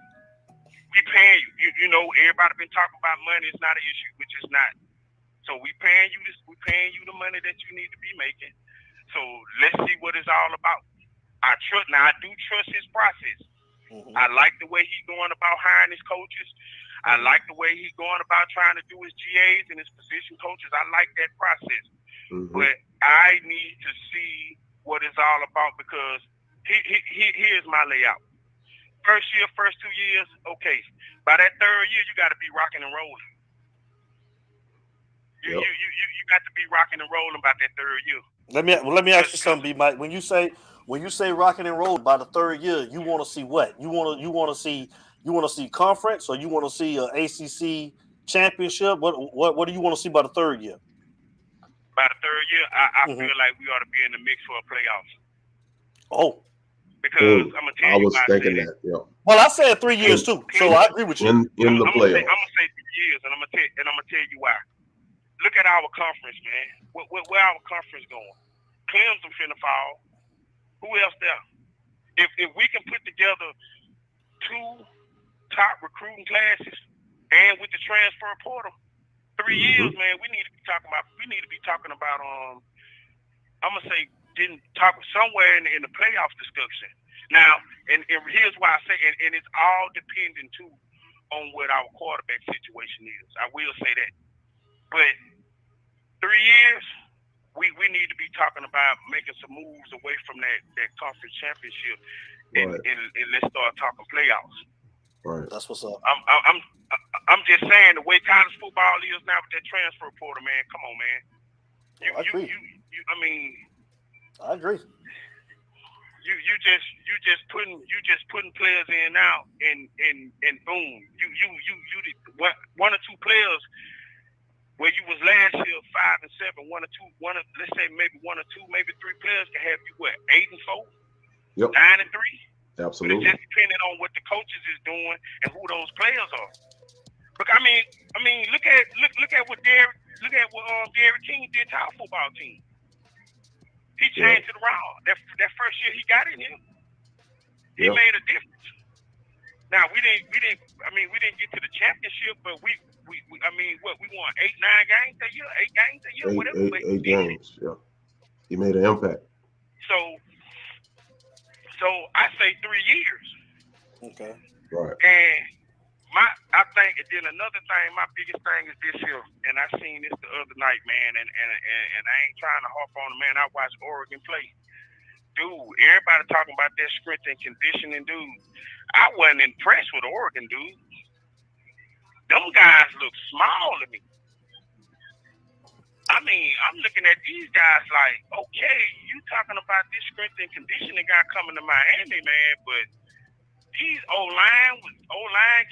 Speaker 5: We paying you. You know, everybody been talking about money. It's not an issue, which is not. So we paying you this. We paying you the money that you need to be making. So let's see what it's all about. I do trust his process. I like the way he's going about hiring his coaches. I like the way he's going about trying to do his GAs and his position coaches. I like that process. But I need to see what it's all about, because here's my layout. First 2 years, okay. By that third year, you got to be rocking and rolling. You got to be rocking and rolling by that third year.
Speaker 1: Let me ask you something, B Mike. When you say rocking and rolling by the third year, you want to see what? You want to see conference, or you want to see an ACC championship? What do you want to see by the third year?
Speaker 5: By the third year, I feel like we ought to be in the mix for a playoff.
Speaker 1: Oh.
Speaker 5: Because I'm gonna tell you,
Speaker 2: I was thinking that. Yeah.
Speaker 1: Well, I said 3 years too, so I agree with you.
Speaker 2: In the playoffs,
Speaker 5: I'm gonna say 3 years, and I'm gonna tell you why. Look at our conference, man. Where our conference going? Clemson finna fall. Who else there? If we can put together 2 top recruiting classes, and with the transfer portal, 3 years, man, we need to be talking about. I'm gonna say somewhere in the playoff discussion. Now, and here's why I say, and it's all dependent too on what our quarterback situation is. I will say that, but 3 years, we need to be talking about making some moves away from that conference championship, and let's start talking playoffs.
Speaker 2: Right.
Speaker 1: That's what's up.
Speaker 5: I'm just saying, the way college football is now with that transfer portal, man. Come on, man.
Speaker 1: I agree. I agree.
Speaker 5: You just putting players in now, and boom, you one or two players where you was last year 5 and 7, let's say maybe 1 or 2, maybe 3 players can have you 8 and 4, 9 and 3.
Speaker 2: Absolutely.
Speaker 5: But it's just depending on what the coaches is doing and who those players are. But I mean, look at what Derrick King did to our football team. He changed it around. That first year he got in here, he made a difference. Now we didn't get to the championship, but we won 8, 9 games a year, 8 games a year, whatever.
Speaker 2: 8 games, yeah. He made an impact.
Speaker 5: So I say 3 years.
Speaker 1: Okay.
Speaker 2: Right.
Speaker 5: And I think, and then another thing, my biggest thing is this here, and I seen this the other night, man, and I ain't trying to harp on it, man. I watched Oregon play. Dude, everybody talking about their strength and conditioning, dude. I wasn't impressed with Oregon, dude. them guys look small to me. I mean, I'm looking at these guys like, okay, you talking about this strength and conditioning guy coming to Miami, man, but these O-line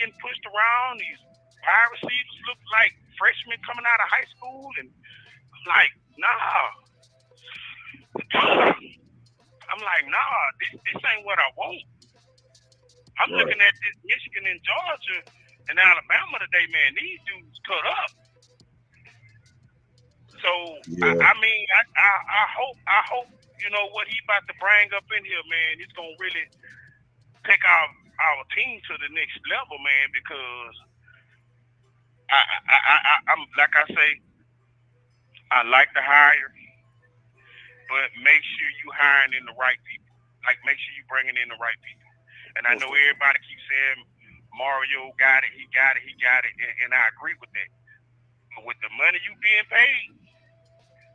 Speaker 5: getting pushed around, these wide receivers look like freshmen coming out of high school, and I'm like, nah. I'm like, nah, this ain't what I want. I'm looking at this Michigan and Georgia and Alabama today, man. These dudes cut up. So I mean, I hope you know what he about to bring up in here, man. It's gonna really take our team to the next level, man. Because I'm like I say, I like to hire, but make sure you hiring in the right people. Like make sure you bringing in the right people. And I know everybody keeps saying Mario got it, he got it, and I agree with that. But with the money you being paid,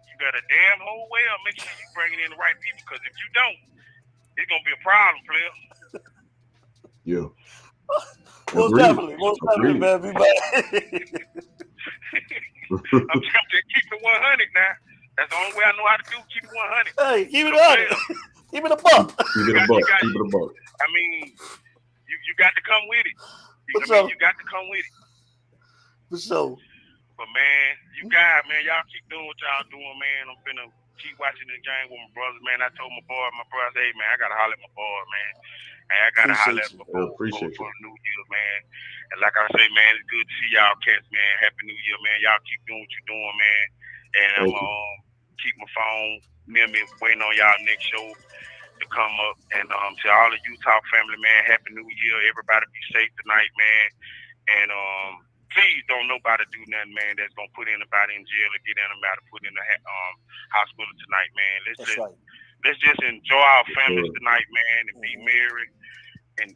Speaker 5: you got a damn whole well make sure you bringing in the right people, because if you don't, it's gonna be a problem, player.
Speaker 2: Yeah.
Speaker 1: Most definitely, man. Be back.
Speaker 5: I'm trying to keep it 100 now. That's the only way I know how to do. Keep it 100.
Speaker 1: Hey, keep it 100. Keep it a buck.
Speaker 2: Keep it a buck. Keep it a buck.
Speaker 5: I mean, you got to come with it. You got to come with it.
Speaker 1: For sure.
Speaker 5: But man, you guys, man, y'all keep doing what y'all doing, man. I'm finna keep watching the game with my brothers, man. I told my brothers, hey, man, I gotta holler at my boy, man. Hey, I gotta holler at my boy for the new year, man. And like I say, man, it's good to see y'all cats, man. Happy New Year, man. Y'all keep doing what you're doing, man. And I'm gonna keep my phone near me, waiting on y'all next show to come up. And to all of you Talk family, man, Happy New Year. Everybody be safe tonight, man. And please don't nobody do nothing, man, that's gonna put anybody in jail or get anybody put in the hospital tonight, man. Let's just enjoy our families tonight, man, and be merry and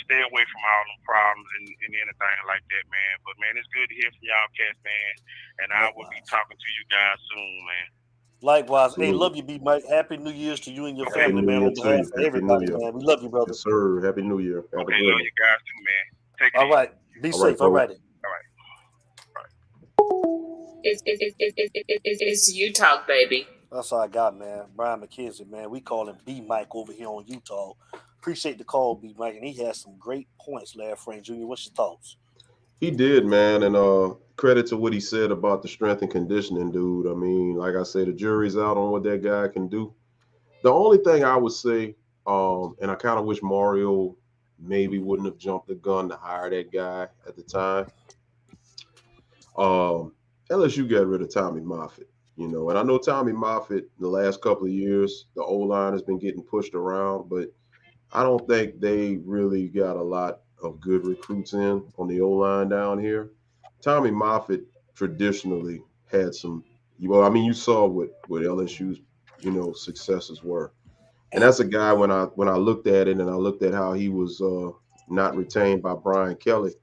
Speaker 5: stay away from all them problems and anything like that, man. But man, it's good to hear from y'all cats, man. And I will be talking to you guys soon, man.
Speaker 1: Likewise. Hey, love you, B Mike. Happy New Year's to you and your family, man. On behalf of everybody, man. We love you, brother.
Speaker 2: Yes, sir. Happy New Year.
Speaker 5: Okay, love you guys too, man. Take it
Speaker 1: all right. Be safe. All righty.
Speaker 3: It's you talk, baby.
Speaker 1: That's all I got, man. Brian McKenzie, man. We call him B Mike over here on Utah. Appreciate the call, B Mike, and he has some great points, Larry Frank Jr. What's your thoughts?
Speaker 2: He did, man, and credit to what he said about the strength and conditioning, dude. I mean, like I say, the jury's out on what that guy can do. The only thing I would say, and I kind of wish Mario maybe wouldn't have jumped the gun to hire that guy at the time. LSU got rid of Tommy Moffitt, you know, and I know Tommy Moffitt the last couple of years, the O-line has been getting pushed around, but I don't think they really got a lot of good recruits in on the O-line down here. Tommy Moffitt traditionally had some, well, I mean, you saw what LSU's, you know, successes were. And that's a guy when I looked at it and I looked at how he was not retained by Brian Kelly,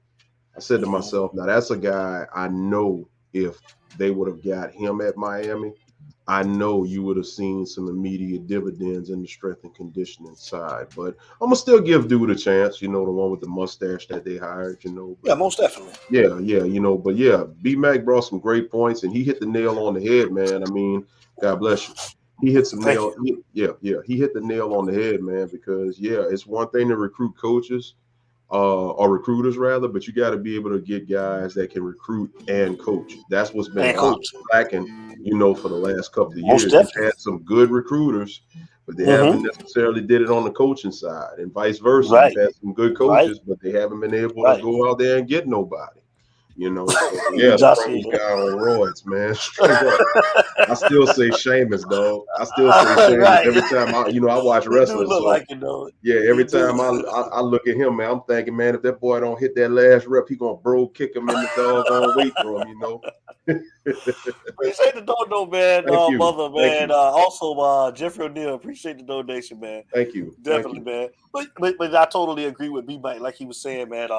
Speaker 2: I said to myself, now that's a guy I know if they would have got him at Miami, I know you would have seen some immediate dividends in the strength and conditioning side. But I'm going to still give dude a chance, you know, the one with the mustache that they hired, you know. But,
Speaker 1: yeah, most definitely.
Speaker 2: Yeah, you know, but yeah, B-Mac brought some great points and he hit the nail on the head, man. I mean, God bless you. He hit some nail. He hit the nail on the head, man, because, yeah, it's one thing to recruit coaches. Or recruiters rather, but you got to be able to get guys that can recruit and coach. That's what's been lacking, you know, for the last couple of years. We've had some good recruiters, but they haven't necessarily did it on the coaching side, and vice versa. Right. We've had some good coaches, but they haven't been able to go out there and get nobody. You know, so, yeah, the guy on roids, man. Straight up. I still say Sheamus, dog. I still say Sheamus every time I watch wrestling. So, every time I look at him, man, I'm thinking, man, if that boy don't hit that last rep, he gonna bro kick him in the doggone weight room, you know.
Speaker 1: Appreciate the donation, man.
Speaker 2: Thank you.
Speaker 1: Mother, man. Also, Jeffrey O'Neill, appreciate the donation, man.
Speaker 2: Thank you.
Speaker 1: Definitely, man. But I totally agree with B-Mike, like he was saying, man.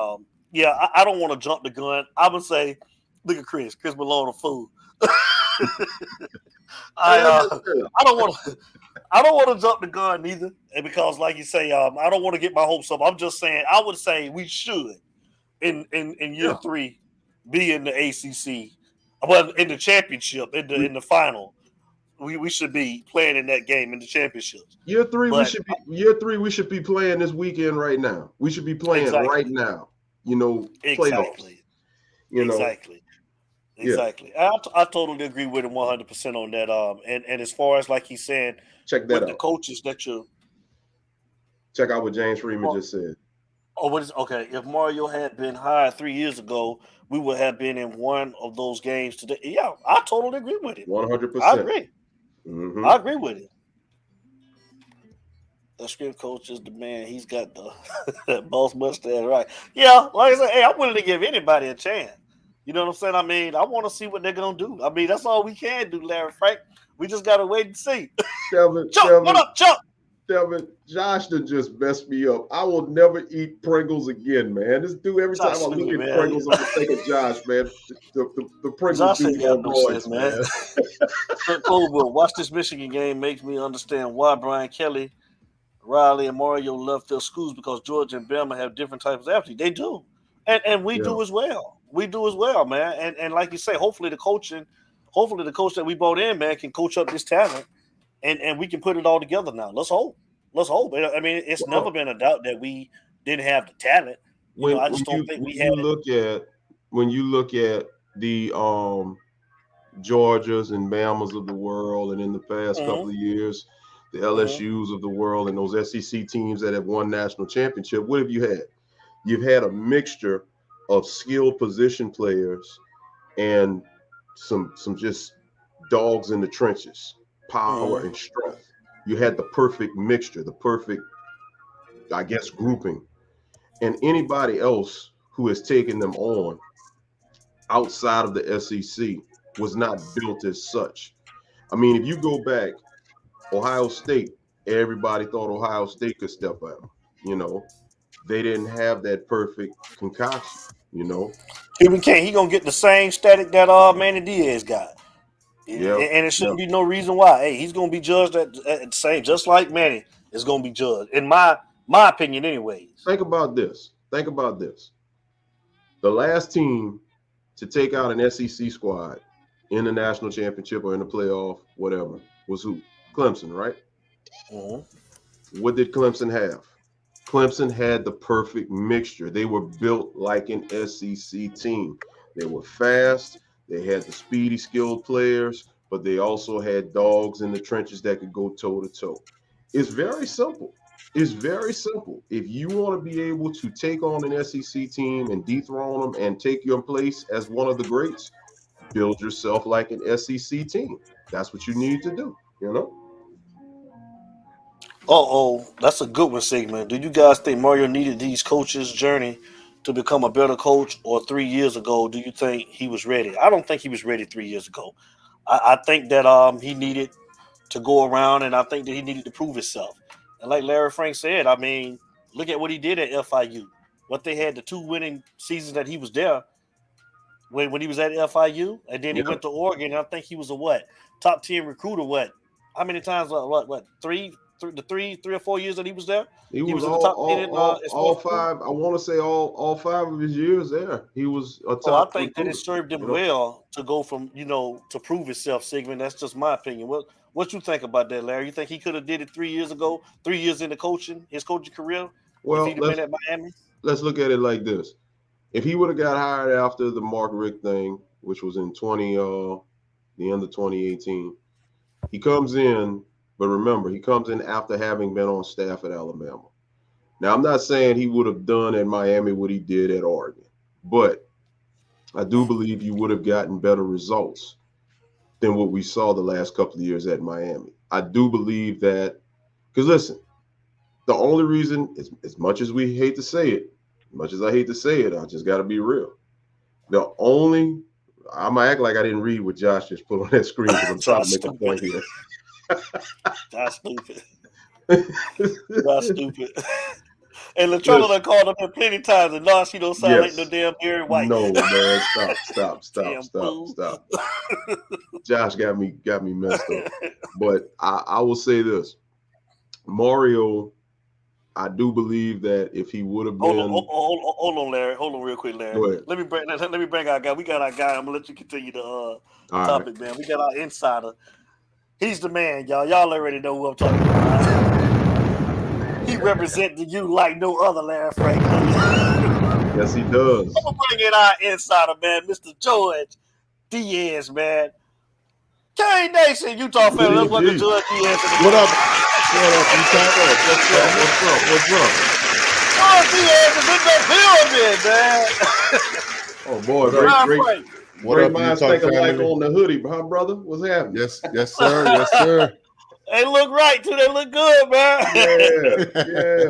Speaker 1: Yeah, I don't want to jump the gun. I would say, look at Chris Malone, a fool. I don't want to jump the gun either, and because, like you say, I don't want to get my hopes up. I'm just saying, I would say we should in year 3 be in the ACC, well, in the championship, in the final. We should be playing in that game in the championships.
Speaker 2: Year three,
Speaker 1: But
Speaker 2: we should be playing this weekend right now. We should be playing right now. You know, playoffs. You know, yeah.
Speaker 1: Exactly. I totally agree with him 100% on that. And as far as like he's saying,
Speaker 2: check that
Speaker 1: with
Speaker 2: out.
Speaker 1: the coaches that you
Speaker 2: check out what James Freeman just said.
Speaker 1: Oh, what is okay? If Mario had been hired 3 years ago, we would have been in one of those games today. Yeah, I totally agree with it.
Speaker 2: 100%.
Speaker 1: I agree.
Speaker 2: Mm-hmm.
Speaker 1: I agree with it. The script coach is the man. He's got the boss mustache, right? Yeah, like I said, hey, I'm willing to give anybody a chance. You know what I'm saying? I mean, I want to see what they're gonna do. I mean, that's all we can do, Larry Frank. We just gotta wait and see.
Speaker 2: Chuck,
Speaker 1: what up, Chuck?
Speaker 2: Josh done just messed me up. I will never eat Pringles again, man. This dude, every time I look at Pringles, I'm gonna think of Josh, man. The Pringles do on roids, man.
Speaker 1: Colville, watch this Michigan game makes me understand why Brian Kelly, Riley, and Mario left their schools, because Georgia and Bama have different types of athletes. They do, and we do as well. We do as well, man. And like you say, hopefully the coach that we brought in, man, can coach up this talent. And we can put it all together now. Let's hope. I mean, it's never been a doubt that we didn't have the talent. I just don't think we had it.
Speaker 2: When you look at the Georgias and Bamas of the world, and in the past couple of years, the LSUs of the world, and those SEC teams that have won national championship, what have you had? You've had a mixture of skilled position players and some just dogs in the trenches. Power and strength. You had the perfect mixture, the perfect, I guess, grouping. And anybody else who has taken them on outside of the SEC was not built as such. I mean, if you go back, Ohio State, everybody thought Ohio State could step out. They didn't have that perfect concoction. He
Speaker 1: gonna get the same static that Manny Diaz got. Yeah, and it shouldn't be no reason why. Hey, he's gonna be judged at the same, just like Manny is gonna be judged, in my opinion, anyways.
Speaker 2: Think about this. The last team to take out an SEC squad in the national championship or in the playoff, whatever, was who? Clemson, right? What did Clemson have? Clemson had the perfect mixture. They were built like an SEC team. They were fast. They had the speedy, skilled players, but they also had dogs in the trenches that could go toe-to-toe. It's very simple. If you want to be able to take on an SEC team and dethrone them and take your place as one of the greats, build yourself like an SEC team. That's what you need to do,
Speaker 1: That's a good one, Sigmund. Do you guys think Mario needed these coaches' journey to become a better coach, or 3 years ago, do you think he was ready? I don't think he was ready 3 years ago. I think that he needed to go around, and I think that he needed to prove himself. And like Larry Frank said, I mean, look at what he did at FIU. What they had, the 2 winning seasons that he was there when he was at FIU, and then he went to Oregon, and I think he was a top 10 recruiter, how many times, 3 or 4 years that he was there?
Speaker 2: He was in the top 10 all 5. I want to say all 5 of his years there. He was a top.
Speaker 1: I think that it served him well to go from, to prove himself, Sigmund. That's just my opinion. What you think about that, Larry? You think he could have did it 3 years ago, 3 years into his coaching career?
Speaker 2: Well,
Speaker 1: if he'd have been at Miami?
Speaker 2: Let's look at it like this. If he would have got hired after the Mark Richt thing, which was in the end of 2018, he comes in. But remember, he comes in after having been on staff at Alabama. Now, I'm not saying he would have done at Miami what he did at Oregon, but I do believe you would have gotten better results than what we saw the last couple of years at Miami. I do believe that, because listen, the only reason, as much as we hate to say it, as much as I hate to say it, I just got to be real. I'm going to act like I didn't read what Josh just put on that screen, because I'm trying to make a point here.
Speaker 1: That's stupid. That's stupid. And Latrella done called him in plenty times, and she don't sound like no damn Barry White.
Speaker 2: No, man, stop. Josh got me messed up. But I will say this: Mario I do believe that if he would have
Speaker 1: Hold
Speaker 2: been,
Speaker 1: on, hold on, Larry. Hold on, real quick, Larry.
Speaker 2: go ahead.
Speaker 1: Let me bring our guy. We got our guy. I'm gonna let you continue the
Speaker 2: All
Speaker 1: topic,
Speaker 2: right.
Speaker 1: man. We got our insider. He's the man, y'all. Y'all already know who I'm talking about. He representing you like no other, Larry Frank.
Speaker 2: Yes, he does.
Speaker 1: I'm gonna bring in our insider, man, Mr. George Diaz, man. K Nation, Utah fan. Let's welcome George Diaz.
Speaker 6: What up? What up, Utah?
Speaker 2: What's up?
Speaker 1: George Diaz is in the building, man.
Speaker 2: Oh boy,
Speaker 6: What
Speaker 2: great
Speaker 6: up,
Speaker 2: minds
Speaker 6: Utah
Speaker 2: think alike
Speaker 6: family?
Speaker 2: on the hoodie, huh, brother? What's happening?
Speaker 6: Yes, sir. Yes, sir.
Speaker 1: They look right too. They look good, man.
Speaker 2: Yeah.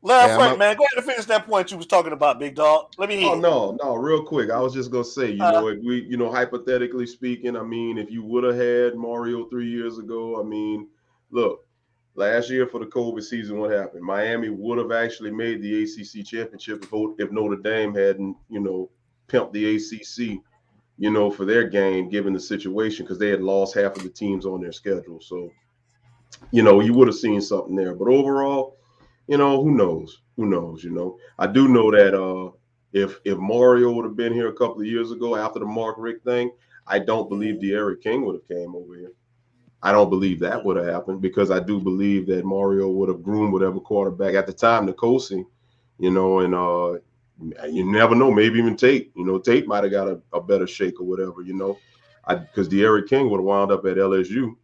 Speaker 1: Larry Frank, man, go ahead and finish that point you was talking about, big dog. Let me hear.
Speaker 2: Oh no, real quick. I was just gonna say, if we, hypothetically speaking, I mean, if you would have had Mario 3 years ago, I mean, look, last year for the COVID season, what happened? Miami would have actually made the ACC championship if Notre Dame hadn't, pimped the ACC, for their game, given the situation, because they had lost half of the teams on their schedule. So, you would have seen something there. But overall, who knows? I do know that if Mario would have been here a couple of years ago after the Mark Richt thing, I don't believe De'Aaron King would have came over here. I don't believe that would have happened, because I do believe that Mario would have groomed whatever quarterback at the time, Nkosi, and you never know, maybe even Tate. Tate might have got a better shake or whatever, because De'Aaron King would have wound up at LSU,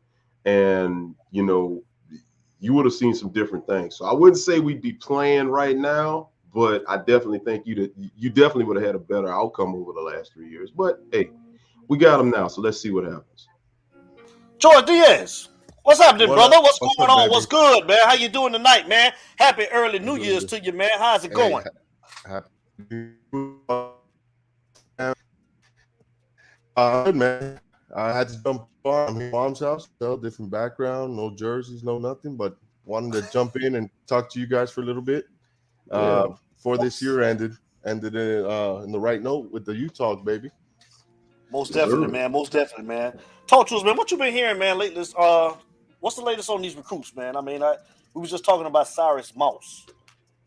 Speaker 2: and you would have seen some different things. So I wouldn't say we'd be playing right now, but I definitely think you definitely would have had a better outcome over the last 3 years. But hey, we got them now, so let's see what happens.
Speaker 1: George Diaz, what's happening, brother? What's going on?
Speaker 6: Baby?
Speaker 1: What's good, man? How you doing tonight, man? Happy early New Year's to you, man. How's it going?
Speaker 6: Good, man. I had to jump on. I'm here at Mom's house. Different background, no jerseys, no nothing, but wanted to jump in and talk to you guys for a little bit. Before this year ended in the right note with the Utah, baby.
Speaker 1: Most definitely, man. Most definitely, man. Talk to us, man. What you been hearing, man, lately? What's the latest on these recruits, man? I mean, we was just talking about Cyrus Moss.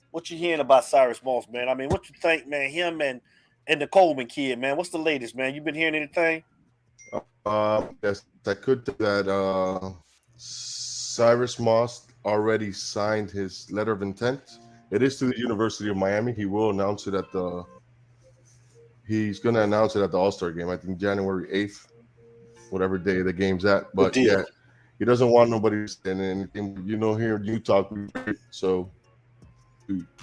Speaker 1: What you hearing about Cyrus Moss, man? I mean, what you think, man? Him and the Coleman kid, man. What's the latest, man? You been hearing anything?
Speaker 6: Yes, I could do that. Cyrus Moss already signed his letter of intent. It is to the University of Miami. He will announce it he's going to announce it at the All-Star game, I think January 8th, whatever day the game's at. But yeah, he doesn't want nobody saying anything. Here in Utah, so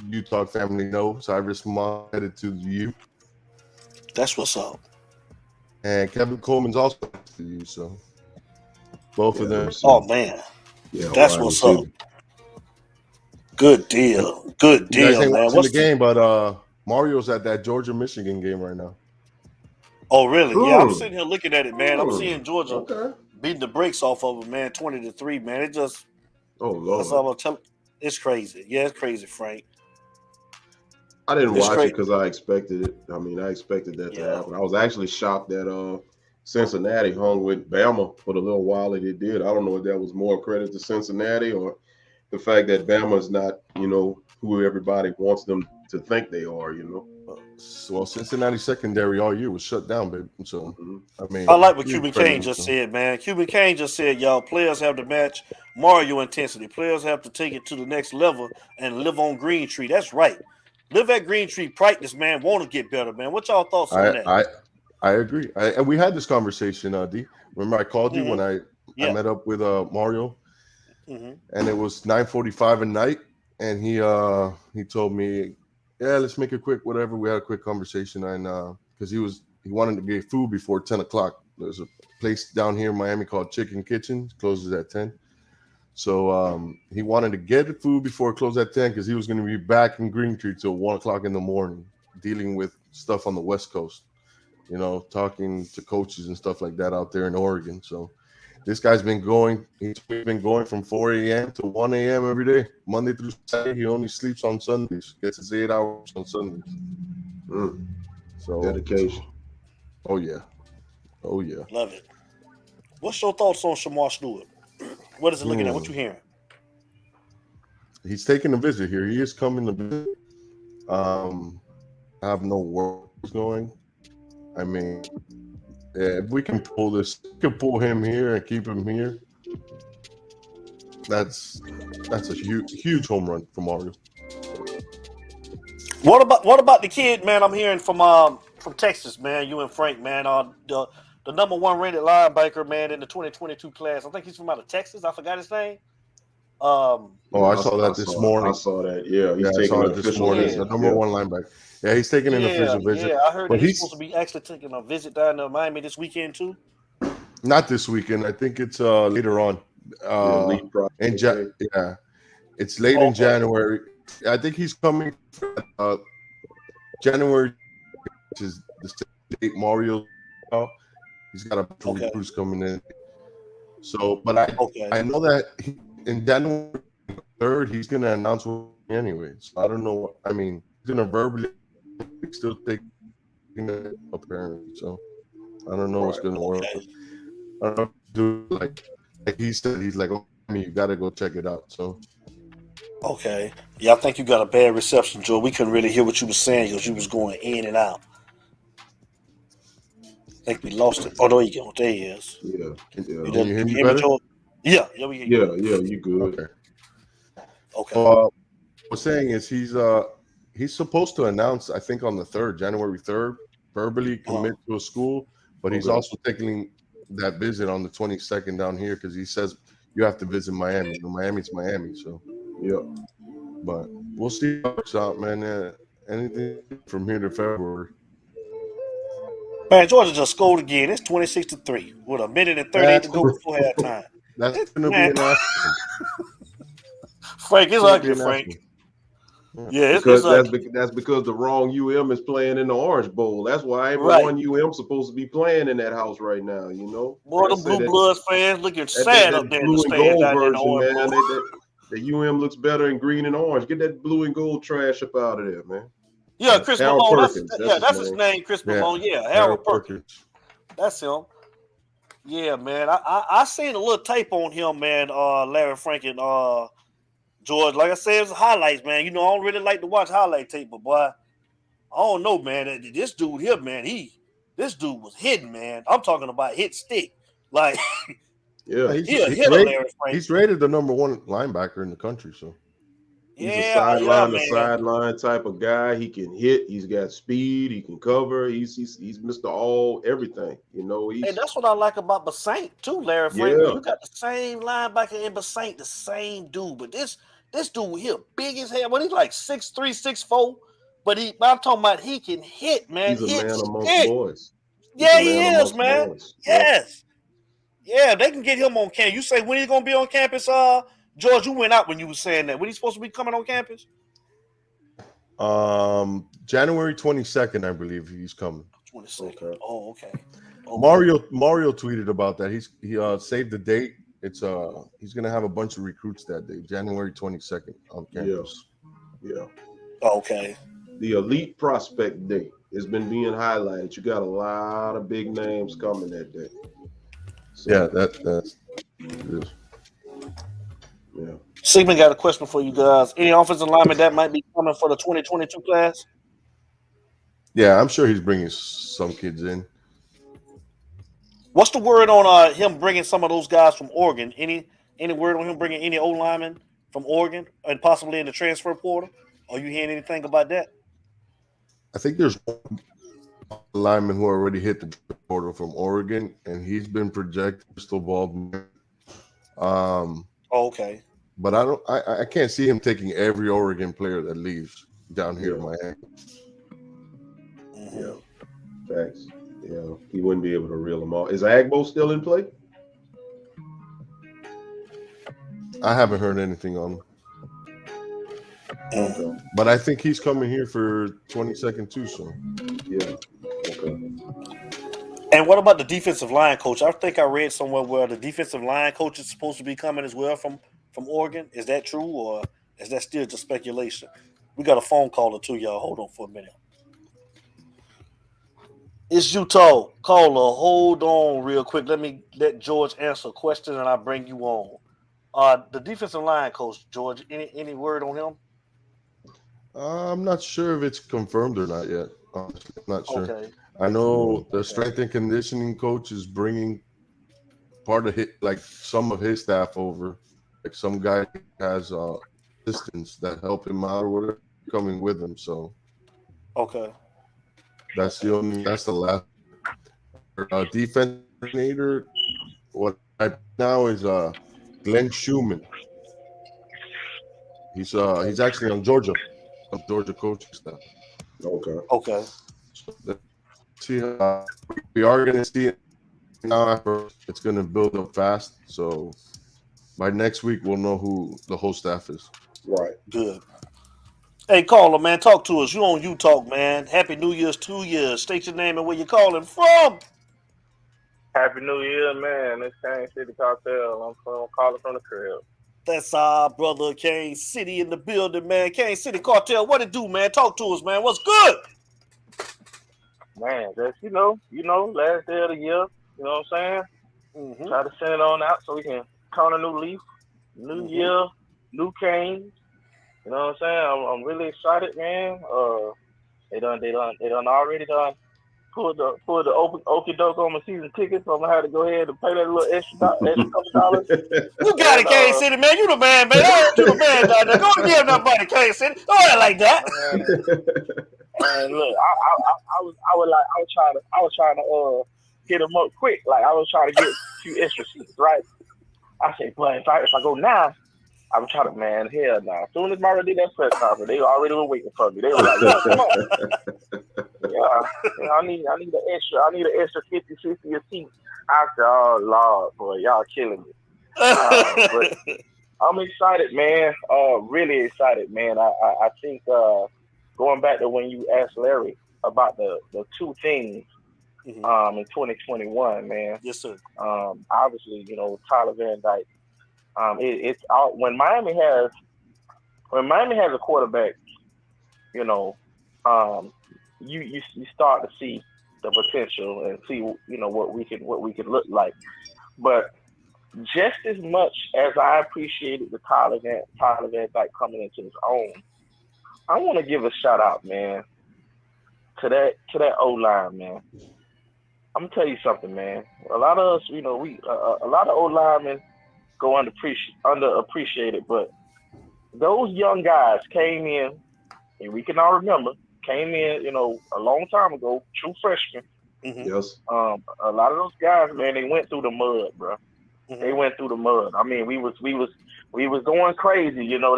Speaker 6: Utah family know Cyrus Moss headed to the U.
Speaker 1: That's what's up.
Speaker 6: And Kevin Coleman's also to you, so both of them.
Speaker 1: Oh man, that's what's up. Good deal, good deal,
Speaker 6: you guys ain't
Speaker 1: man.
Speaker 6: What's the game? But Mario's at that Georgia-Michigan game right now.
Speaker 1: Oh really? Yeah, I'm sitting here looking at it, man. I'm seeing Georgia beating the brakes off of them, man. 20-3, man. It just that's all I'm telling. It's crazy. Yeah, it's crazy, Frank.
Speaker 2: I didn't watch it because I expected it. I mean, I expected that to happen. I was actually shocked that Cincinnati hung with Bama for the little while that it did. I don't know if that was more credit to Cincinnati or the fact that Bama is not, who everybody wants them to think they are,
Speaker 6: Well, Cincinnati secondary all year was shut down, baby. So, I mean,
Speaker 1: I like what Cuban Kane just said, man. Cuban Kane just said, y'all, players have to match Mario intensity. Players have to take it to the next level and live on Green Tree. That's right. Live at Green Tree, practice, man. Want to get better, man. What y'all thoughts on that?
Speaker 6: I agree. And we had this conversation, D. Remember I called you when I met up with Mario, and it was 9:45 at night, and he told me, yeah, let's make it quick, whatever. We had a quick conversation, and because he wanted to get food before 10 o'clock. There's a place down here in Miami called Chicken Kitchen. It closes at 10. So he wanted to get the food before it closed at 10 because he was going to be back in Green Tree till 1 o'clock in the morning, dealing with stuff on the West Coast, talking to coaches and stuff like that out there in Oregon. So this guy's been going. He's been going from 4 a.m. to 1 a.m. every day, Monday through Saturday. He only sleeps on Sundays. Gets his 8 hours on Sundays. So
Speaker 2: dedication.
Speaker 6: Oh yeah.
Speaker 1: Love it. What's your thoughts on Shamar Stewart? What is it looking at? What you hearing?
Speaker 6: he's taking a visit here. He is coming to visit. I have no words going. I mean, if we can pull him here and keep him here, that's a huge home run for Mario.
Speaker 1: What about the kid, man? I'm hearing from Texas, man. You and Frank, man. The number one rated linebacker, man, in the 2022 class. I think he's from out of Texas. I forgot his name.
Speaker 6: I saw that this morning.
Speaker 2: I saw that. Yeah, he's
Speaker 6: I
Speaker 2: taking
Speaker 6: saw
Speaker 2: an
Speaker 6: it this
Speaker 2: official
Speaker 6: morning.
Speaker 2: visit.
Speaker 6: The number one linebacker. Yeah, he's taking an official visit.
Speaker 1: Yeah, I heard that he's supposed to be actually taking a visit down to Miami this weekend too.
Speaker 6: Not this weekend. I think it's later on. It's late in January. I think he's coming January, which is the date Mario. He's got a recruits coming in. So, but I know that in January 3rd, he's going to announce anyway. So I don't know. I mean, he's going to verbally still take it apparently. So I don't know what's going to work. I don't do like he said. He's like, oh, you got to go check it out. So.
Speaker 1: Okay. Yeah, I think you got a bad reception, Joe. We couldn't really hear what you were saying because you was going in and out. I think we lost it. Oh, there you go. There he is.
Speaker 2: Yeah.
Speaker 6: Can you hear me better?
Speaker 1: Yeah, we hear you.
Speaker 2: Yeah, you good.
Speaker 6: Okay. What I'm saying is he's supposed to announce, I think, on the 3rd, January 3rd, verbally commit to a school, but he's also taking that visit on the 22nd down here because he says you have to visit Miami. Miami's Miami, so.
Speaker 2: Yeah.
Speaker 6: But we'll see how it works out, man. Anything from here to February.
Speaker 1: Man, Georgia just scored again. It's 26-3 with a minute and 38 to go before halftime.
Speaker 6: That's going to be an accident.
Speaker 1: Frank, it's ugly, Frank. Yeah,
Speaker 2: that's because the wrong UM is playing in the Orange Bowl. That's why everyone UM supposed to be playing in that house right now. You know,
Speaker 1: boy, the Blue Bloods fans looking sad up there in the stands down in the Orange Bowl.
Speaker 2: The UM looks better in green and orange. Get that blue and gold trash up out of there, man.
Speaker 1: Yeah, Chris Malone. That's his name, Chris Malone. Yeah, Harold Perkins. That's him. Yeah, man. I seen a little tape on him, man. Larry, Frank, and George. Like I said, it was highlights, man. You know, I don't really like to watch highlight tape, but boy, I don't know, man. This dude here, man. This dude was hitting, man. I'm talking about hit stick, like.
Speaker 2: Yeah,
Speaker 6: he's rated the number one linebacker in the country. So
Speaker 2: he's a sideline type of guy. He can hit. He's got speed. He can cover. He's Mr. All everything. You know.
Speaker 1: And that's what I like about Basaint too, Larry. Frank. You got the same linebacker in Basaint, the same dude. But this dude here, big as hell. Well, he's like 6'3", 6'4". But I'm talking about he can hit, man.
Speaker 2: He's a man amongst boys.
Speaker 1: Yeah, he is, man. Boys. Yes. Yeah, they can get him on campus. You say when he's gonna be on campus, George, you went out when you were saying that. When he's supposed to be coming on campus?
Speaker 6: January 22nd, I believe he's coming.
Speaker 1: 22nd. Okay. Oh, okay.
Speaker 6: Mario tweeted about that. He saved the date. It's he's gonna have a bunch of recruits that day, January 22nd on campus.
Speaker 2: Yeah.
Speaker 1: Okay.
Speaker 2: The Elite Prospect Day has been being highlighted. You got a lot of big names coming that day. So,
Speaker 6: yeah, that's
Speaker 2: yeah.
Speaker 1: Sigmund got a question for you guys. Any offensive lineman that might be coming for the 2022 class?
Speaker 6: Yeah, I'm sure he's bringing some kids in.
Speaker 1: What's the word on him bringing some of those guys from Oregon? Any word on him bringing any old linemen from Oregon and possibly in the transfer portal? Are you hearing anything about that?
Speaker 6: I think there's one lineman who already hit the portal from Oregon, and he's been projected crystal ball.
Speaker 1: Okay.
Speaker 6: But I can't see him taking every Oregon player that leaves down here in Miami.
Speaker 2: Yeah. Facts. Yeah. He wouldn't be able to reel them all. Is Agbo still in play?
Speaker 6: I haven't heard anything on him.
Speaker 2: Okay.
Speaker 6: But I think he's coming here for 22nd too, so.
Speaker 2: Yeah. Okay.
Speaker 1: And what about the defensive line coach? I think I read somewhere where the defensive line coach is supposed to be coming as well from Oregon. Is that true, or is that still just speculation? We got a phone caller too, y'all. Hold on for a minute. It's Utah. Caller, hold on real quick. Let George answer a question and I'll bring you on. The defensive line coach, George. Any word on him?
Speaker 6: I'm not sure if it's confirmed or not yet. Honestly, I'm not sure.
Speaker 1: Okay.
Speaker 6: I know the strength and conditioning coach is bringing part of some of his staff over. Like some guy has assistants that help him out or whatever coming with him. So
Speaker 1: Okay.
Speaker 6: that's the last defense coordinator. What I now is Glenn Schumann. He's actually on Georgia coaching staff.
Speaker 2: Okay.
Speaker 6: So see, we are going to see it now. It's going to build up fast. So by next week, we'll know who the whole staff is.
Speaker 2: Right.
Speaker 1: Good. Hey, caller, man, talk to us. You on You Talk, man. Happy New Year's 2 years. State your name and where you're calling from.
Speaker 7: Happy New Year, man. It's Kane City Cartel. I'm calling from the crib.
Speaker 1: That's our brother Kane City in the building, man. Kane City Cartel, what it do, man? Talk to us, man. What's good?
Speaker 7: Man, just, you know, last day of the year, you know what I'm saying? Try to send it on out so we can turn a new leaf. New year, new Kane. You know what I'm saying? I'm really excited, man. They done already pulled the okie doke on my season ticket, so I'm gonna have to go ahead and pay that little extra couple dollars.
Speaker 1: You got it, Kane City, man. You the man, man. You the man down there. Go and give that money, Kane City. Don't act like that.
Speaker 7: And look, I was trying to hit them up quick. Like I was trying to get a few extra seats, right? I said, but if I go now, I'm trying to, man, hell nah. As soon as Mario did that press conference, they already were waiting for me. They were like, yeah, come on. Yeah, I need an extra 50, 60 a seat. I said, oh Lord, boy, y'all killing me. But I'm excited, man. Really excited, man. I think going back to when you asked Larry about the two things in 2021, man.
Speaker 1: Yes, sir.
Speaker 7: Obviously, you know, Tyler Van Dyke. It's out when Miami has a quarterback, you know, you start to see the potential and see, you know, what we can look like. But just as much as I appreciated the Tyler Van Dyke coming into his own, I want to give a shout out, man, to that O-line, man. I'm gonna tell you something, man. A lot of us, you know, a lot of O-linemen go underappreciated, but those young guys came in, and we can all remember, came in, you know, a long time ago, true freshmen.
Speaker 2: Yes.
Speaker 7: A lot of those guys, man, they went through the mud, bro. They went through the mud. I mean, we was going crazy, you know.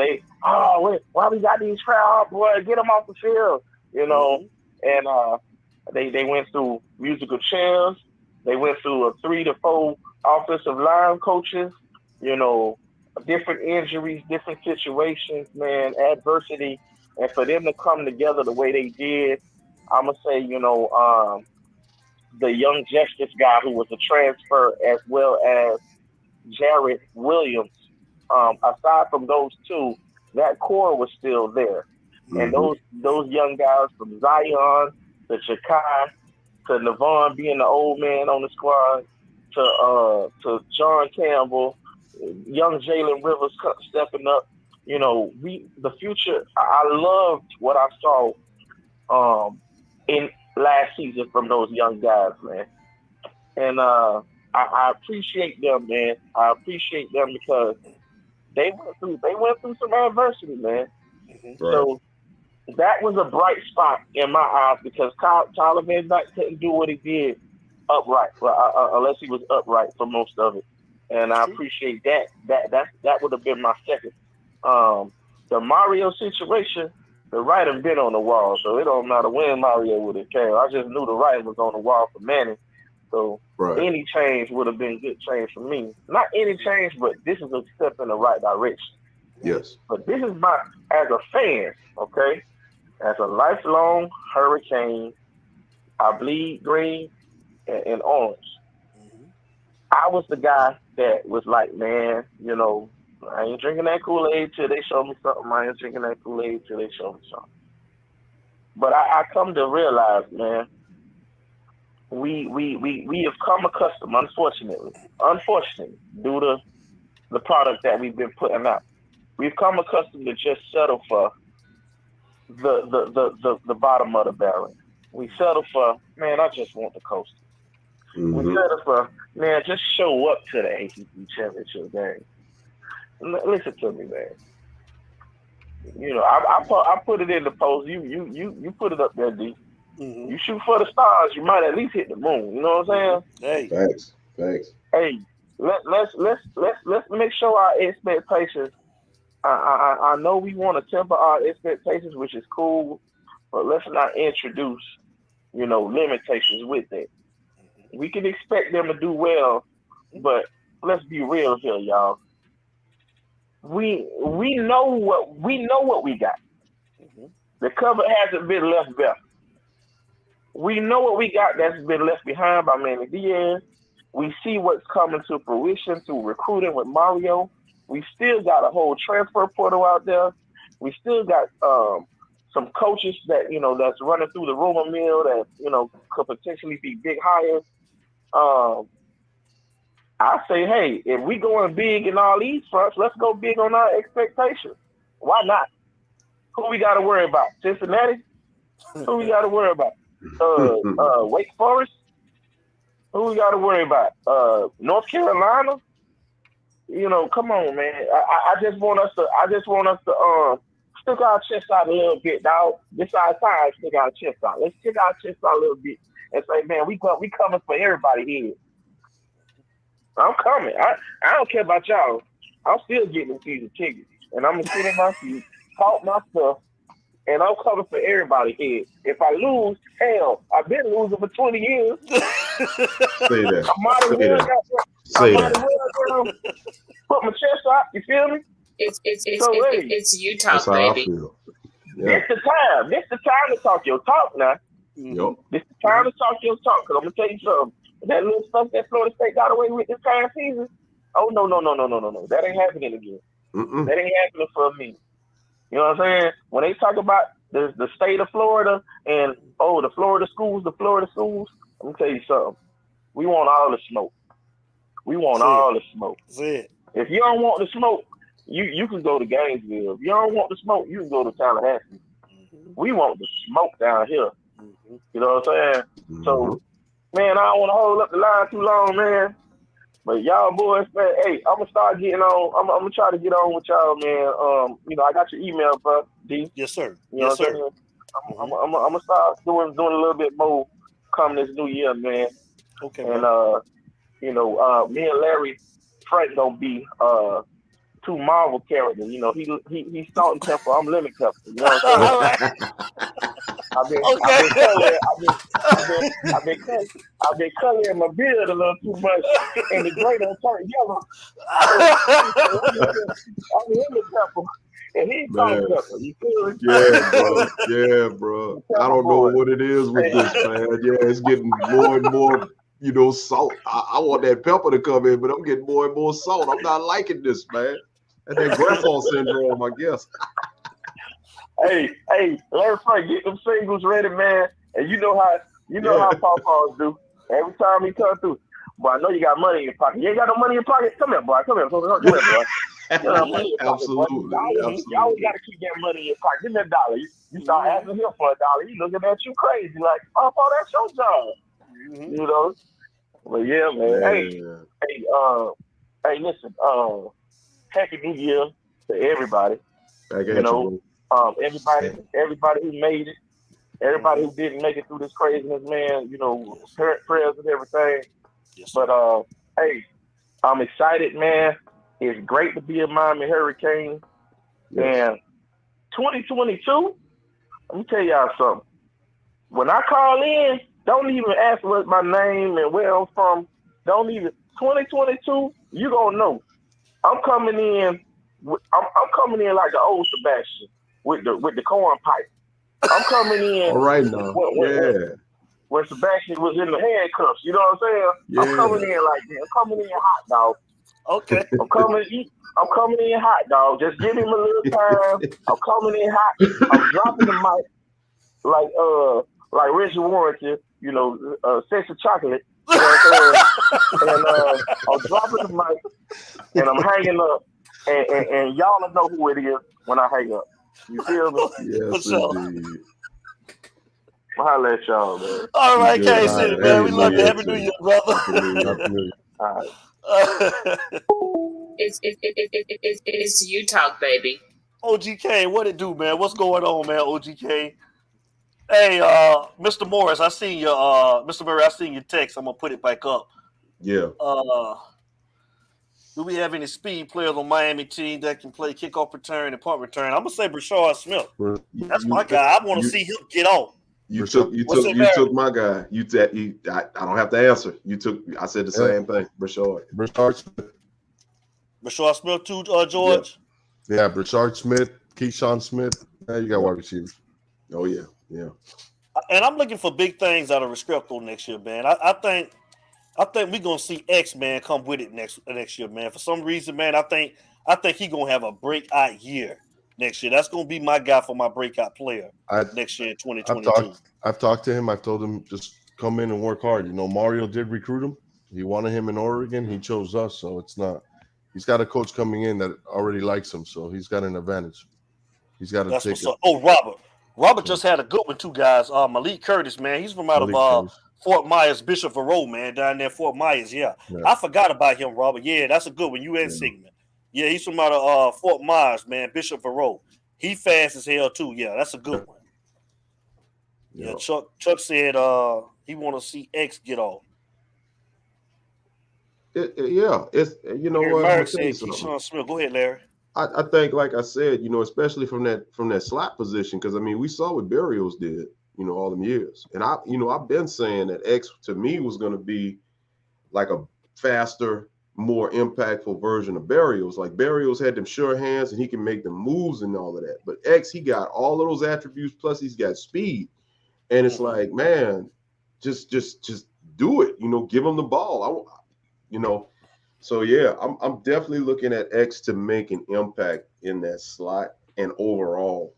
Speaker 7: Why we got these crowd, boy? Get them off the field, you know. And they went through musical chairs. They went through 3 to 4 offensive line coaches. You know, different injuries, different situations, man, adversity, and for them to come together the way they did, I'm gonna say, you know, the young Justice guy who was a transfer, as well as Jared Williams. Aside from those two, that core was still there, and those young guys from Zion to Chakai to Navon being the old man on the squad to John Campbell. Young Jalen Rivers stepping up, you know, the future. I loved what I saw in last season from those young guys, man. And I appreciate them, man. I appreciate them because they went through some adversity, man.
Speaker 2: Right.
Speaker 7: So that was a bright spot in my eyes because Tyler Van Dyke couldn't do what he did upright, unless he was upright for most of it. And I appreciate that. That would have been my second. The Mario situation, the writing been on the wall, so it don't matter when Mario would have came. I just knew the writing was on the wall for Manny. So any change would have been good change for me. Not any change, but this is a step in the right direction.
Speaker 2: Yes.
Speaker 7: But this is as a fan, okay, as a lifelong Hurricane, I bleed green and orange. I was the guy that was like, man, you know, I ain't drinking that Kool-Aid till they show me something. I ain't drinking that Kool-Aid till they show me something. But I come to realize, man, we have come accustomed, unfortunately, due to the product that we've been putting out. We've come accustomed to just settle for the bottom of the barrel. We settle for, man, I just want the coaster. We settle for, man, just show up to the ACC championship game. Listen to me, man. You know, I put it in the post. You put it up there, D. You shoot for the stars, you might at least hit the moon. You know what I'm saying?
Speaker 2: Hey, thanks.
Speaker 7: Hey, let's make sure our expectations. I know we want to temper our expectations, which is cool, but let's not introduce, you know, limitations with it. We can expect them to do well, but let's be real here, y'all. We know what we got. The cover hasn't been left bare. We know what we got that's been left behind by Manny Diaz. We see what's coming to fruition through recruiting with Mario. We still got a whole transfer portal out there. We still got some coaches that, you know, that's running through the rumor mill that, you know, could potentially be big hires. I say, hey, if we going big in all these fronts, let's go big on our expectations. Why not? Who we got to worry about? Cincinnati? Who we got to worry about? Wake Forest? Who we got to worry about? North Carolina? You know, come on, man. I just want us to stick our chest out a little bit, dog. This is our time to stick our chest out. Let's stick our chest out a little bit and say, man, we coming for everybody here. I'm coming. I don't care about y'all. I'm still getting them season tickets. And I'm going to sit in my seat, talk my stuff, and I'm coming for everybody here. If I lose, hell, I've been losing for 20 years.
Speaker 2: Say that.
Speaker 7: I might as well put my chest out. You feel me?
Speaker 3: It's you talk,
Speaker 2: That's how
Speaker 3: baby.
Speaker 2: I feel. Yeah.
Speaker 7: This the time to talk your talk now.
Speaker 2: Yep.
Speaker 7: This the time to talk your talk. Because I'm going to tell you something. That little stuff that Florida State got away with this past season, oh, no. That ain't happening again. That ain't happening for me. You know what I'm saying? When they talk about the state of Florida and, the Florida schools, let me tell you something. We want all the smoke. We want all the smoke. If you don't want the smoke, you can go to Gainesville. If you don't want the smoke, you can go to Tallahassee. We want the smoke down here. You know what I'm saying? So, man, I don't want to hold up the line too long, man. But y'all boys, man, hey, I'm going to start getting on. I'm going to try to get on with y'all, man. You know, I got your email, bro, D.
Speaker 1: Yes, sir.
Speaker 7: You know what I'm saying? I'm going to start doing a little bit more come this new year, man.
Speaker 1: Okay,
Speaker 7: and,
Speaker 1: man.
Speaker 7: You know, me and Larry Frank going to be two Marvel characters. You know, he's salt and pepper. I'm lemon pepper. You know what I'm saying? I've been coloring my beard a little too much, and the gray don't turn yellow. I'm lemon pepper, and he's salt and pepper. You feel it?
Speaker 2: Yeah, bro. I don't know what it is with this, man. Yeah, it's getting more and more, you know, salt. I want that pepper to come in, but I'm getting more and more salt. I'm not liking this, man. And that grandpa syndrome, I guess.
Speaker 7: Hey, Larry Frank, get them singles ready, man. And you know how Pawpaws do. Every time he comes through. Boy, I know you got money in your pocket. You ain't got no money in your pocket? Come here, boy. Come here, boy. You know, money in your pocket,
Speaker 2: Absolutely.
Speaker 7: You always got to keep getting money in your pocket. Give me $1. You start asking him for $1. He looking at you crazy. Like, Pawpaw, that's your job. You know? But yeah, man. Hey, listen. Happy New Year to everybody. You know, everybody who made it, everybody who didn't make it through this craziness, man. You know, prayers and everything.
Speaker 1: Yes,
Speaker 7: but hey, I'm excited, man. It's great to be a Miami Hurricane. Yes. And 2022, let me tell y'all something. When I call in, don't even ask what my name and where I'm from. Don't even. 2022, you gonna know. I'm coming in like the old Sebastian with the corn pipe. I'm coming in.
Speaker 2: All right now.
Speaker 7: When Sebastian was in the handcuffs, you know what I'm saying? Yeah. I'm coming in like that. I'm coming in hot, dog.
Speaker 1: Okay.
Speaker 7: I'm coming in hot, dog. Just give him a little time. I'm coming in hot. I'm dropping the mic like Richard Warrington, you know, Sex of Chocolate. You know what I'm saying? And I'm dropping the mic, and I'm hanging up, and y'all will know who it is when I hang up. You feel me?
Speaker 2: Yes, indeed.
Speaker 7: I'll holler at y'all, man.
Speaker 1: All right,
Speaker 2: Good,
Speaker 1: Kansas City, man. We love you. Happy New Year, brother.
Speaker 2: Happy New Year.
Speaker 6: Happy New Year.
Speaker 7: All right.
Speaker 3: It's you talk, baby.
Speaker 1: OGK, what it do, man? What's going on, man? OGK. Hey, Mr. Morris, I seen your Mr. Murray, I seen your text. I'm gonna put it back up.
Speaker 2: Yeah.
Speaker 1: Do we have any speed players on Miami team that can play kickoff return and punt return? I'm gonna say Brashard Smith. That's my guy. I want to see him get on.
Speaker 2: You took my guy. I don't have to answer. I said the same thing. Brashard
Speaker 1: Smith too, George.
Speaker 6: Yeah, Brashard Smith, Keyshawn Smith. You got wide receivers.
Speaker 2: Oh yeah, yeah.
Speaker 1: And I'm looking for big things out of Rescripto next year, man. I think we're gonna see X, man, come with it next year, man. For some reason, man, I think he's gonna have a breakout year next year. That's gonna be my guy for my breakout player next year in 2022.
Speaker 6: I've talked to him. I've told him just come in and work hard. You know, Mario did recruit him. He wanted him in Oregon. He chose us, so it's not. He's got a coach coming in that already likes him, so he's got an advantage. He's got to take it.
Speaker 1: Oh, Robert just had a good one too, guys. Malik Curtis, man, he's from out of Fort Myers, Bishop Verot, man, down there, Fort Myers. Yeah, I forgot about him, Robert. Yeah, that's a good one. You and Sigmund. Yeah, he's from out of Fort Myers, man, Bishop Verot. He fast as hell too. Yeah, that's a good one. Yeah, Chuck said he want to see X get off.
Speaker 2: It's
Speaker 1: Mark said Keyshawn Smith. Go ahead, Larry.
Speaker 2: I think, like I said, especially from that slot position, because I mean, we saw what Berrios did, all them years, and I've been saying that X to me was going to be like a faster, more impactful version of Berrios. Like Berrios had them sure hands and he can make them moves and all of that, but X, he got all of those attributes plus he's got speed, and it's like, man, just do it, give him the ball. So yeah, I'm definitely looking at X to make an impact in that slot and overall,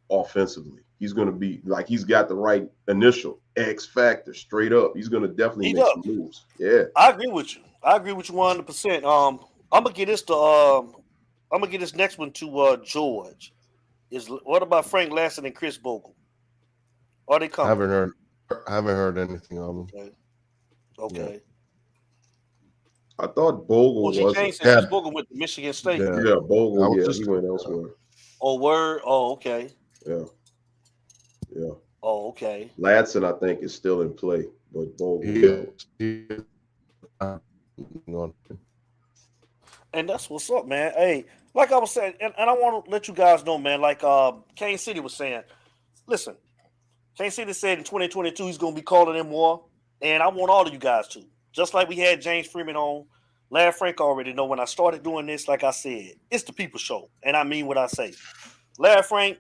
Speaker 2: offensively. He's going to be like, he's got the right initial X factor straight up. He's going to definitely make some moves. Yeah.
Speaker 1: I agree with you 100%. I'm going to get this next one to George. What about Frank Lasson and Chris Bogle? Are they coming?
Speaker 6: Haven't heard anything of them.
Speaker 1: Okay.
Speaker 2: Yeah. I thought Bogle was.
Speaker 1: Chris Bogle went to Michigan State.
Speaker 2: Yeah, Bogle. Yeah, he went elsewhere.
Speaker 1: Oh, word. Oh, okay.
Speaker 2: Yeah.
Speaker 1: Oh, okay.
Speaker 2: Ladson, I think, is still in play, but Bogle.
Speaker 1: And that's what's up, man. Hey, like I was saying, and I want to let you guys know, man. Like Kane City was saying, listen, Kane City said in 2022 he's going to be calling in more, and I want all of you guys to. Just like we had James Freeman on, Larry Frank already know when I started doing this, like I said, it's the people show. And I mean what I say. Larry Frank,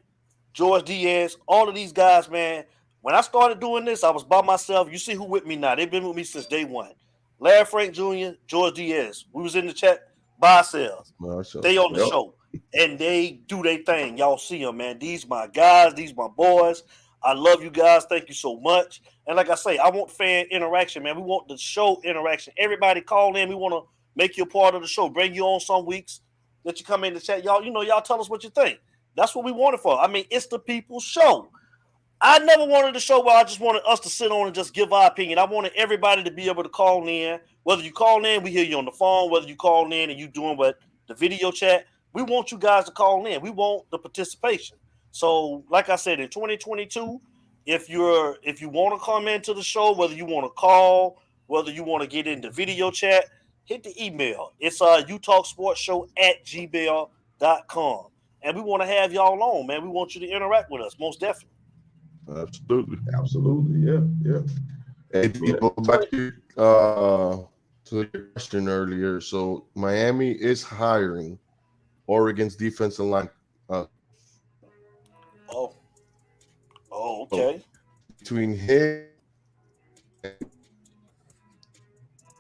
Speaker 1: George Diaz, all of these guys, man, when I started doing this, I was by myself. You see who with me now. They've been with me since day one. Larry Frank Jr., George Diaz. We was in the chat by ourselves. They on the show. And they do their thing. Y'all see them, man. These my guys. These my boys. I love you guys. Thank you so much. And like I say, I want fan interaction, man. We want the show interaction. Everybody call in. We want to make you a part of the show. Bring you on some weeks. Let you come in the chat. Y'all, y'all tell us what you think. That's what we want it for. I mean, it's the people's show. I never wanted a show where I just wanted us to sit on and just give our opinion. I wanted everybody to be able to call in. Whether you call in, we hear you on the phone. Whether you call in and you doing the video chat, we want you guys to call in. We want the participation. So, like I said, in 2022, if you want to come into the show, whether you want to call, whether you want to get into video chat, hit the email. It's utalksportshow@gmail.com. And we want to have y'all on, man. We want you to interact with us, most definitely.
Speaker 2: Absolutely. Yeah.
Speaker 6: Hey, go back to your question earlier. So Miami is hiring Oregon's defensive line.
Speaker 1: Okay.
Speaker 6: Between him and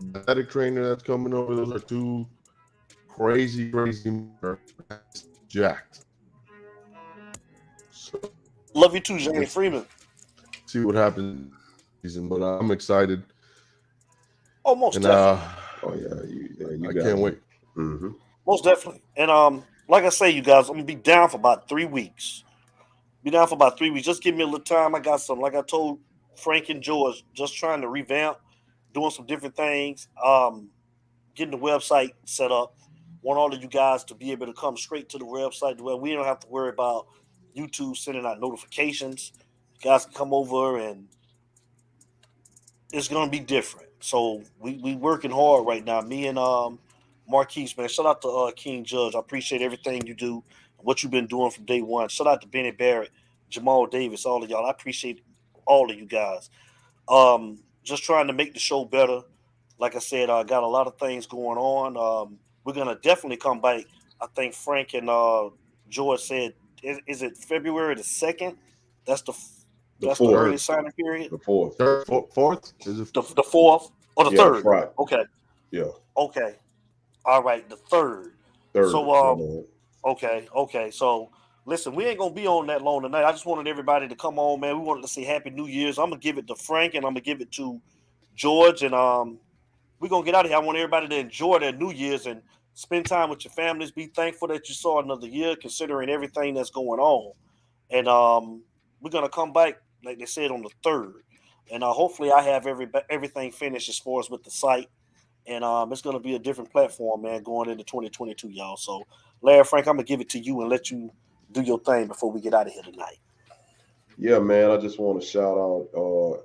Speaker 6: the athletic trainer that's coming over, those are two crazy jacked. So,
Speaker 1: love you too, James Freeman.
Speaker 6: See what happens season, but I'm excited.
Speaker 1: Oh, most
Speaker 6: And
Speaker 1: definitely.
Speaker 2: Oh yeah, you
Speaker 6: I
Speaker 2: got
Speaker 6: can't
Speaker 2: it.
Speaker 6: wait.
Speaker 2: Mm-hmm.
Speaker 1: Most definitely. And like I say, you guys, I'm gonna be down for about 3 weeks. Be down for about 3 weeks. Just give me a little time. I got some, like I told Frank and George, just trying to revamp, doing some different things. Getting the website set up. Want all of you guys to be able to come straight to the website where we don't have to worry about YouTube sending out notifications. You guys can come over and it's gonna be different. So we working hard right now. Me and Marquise, man. Shout out to King Judge. I appreciate everything you do, what you've been doing from day one. Shout out to Benny Barrett, Jamal Davis, all of y'all. I appreciate all of you guys. Just trying to make the show better. Like I said, I got a lot of things going on. We're gonna definitely come back. I think Frank and George said, is it February the 2nd? That's the
Speaker 2: The
Speaker 1: that's the
Speaker 2: fourth.
Speaker 1: early signing period.
Speaker 2: The fourth.
Speaker 6: Fourth? Is it?
Speaker 1: The 4th or the
Speaker 2: Yeah,
Speaker 1: 3rd?
Speaker 2: Friday.
Speaker 1: Okay.
Speaker 2: Yeah.
Speaker 1: Okay. All right, the 3rd.
Speaker 2: Third.
Speaker 1: So okay. So listen, we ain't gonna be on that long tonight. I just wanted everybody to come on, man. We wanted to say Happy New Year's. I'm gonna give it to Frank and I'm gonna give it to George, and we're gonna get out of here. I want everybody to enjoy their New Year's and spend time with your families. Be thankful that you saw another year, considering everything that's going on. And we're gonna come back, like they said, on the 3rd. And hopefully, I have everything finished as far as with the site. And it's gonna be a different platform, man, going into 2022, y'all. So, Larry Frank, I'm gonna give it to you and let you do your thing before we get out of here tonight.
Speaker 2: Yeah, man. I just want to shout out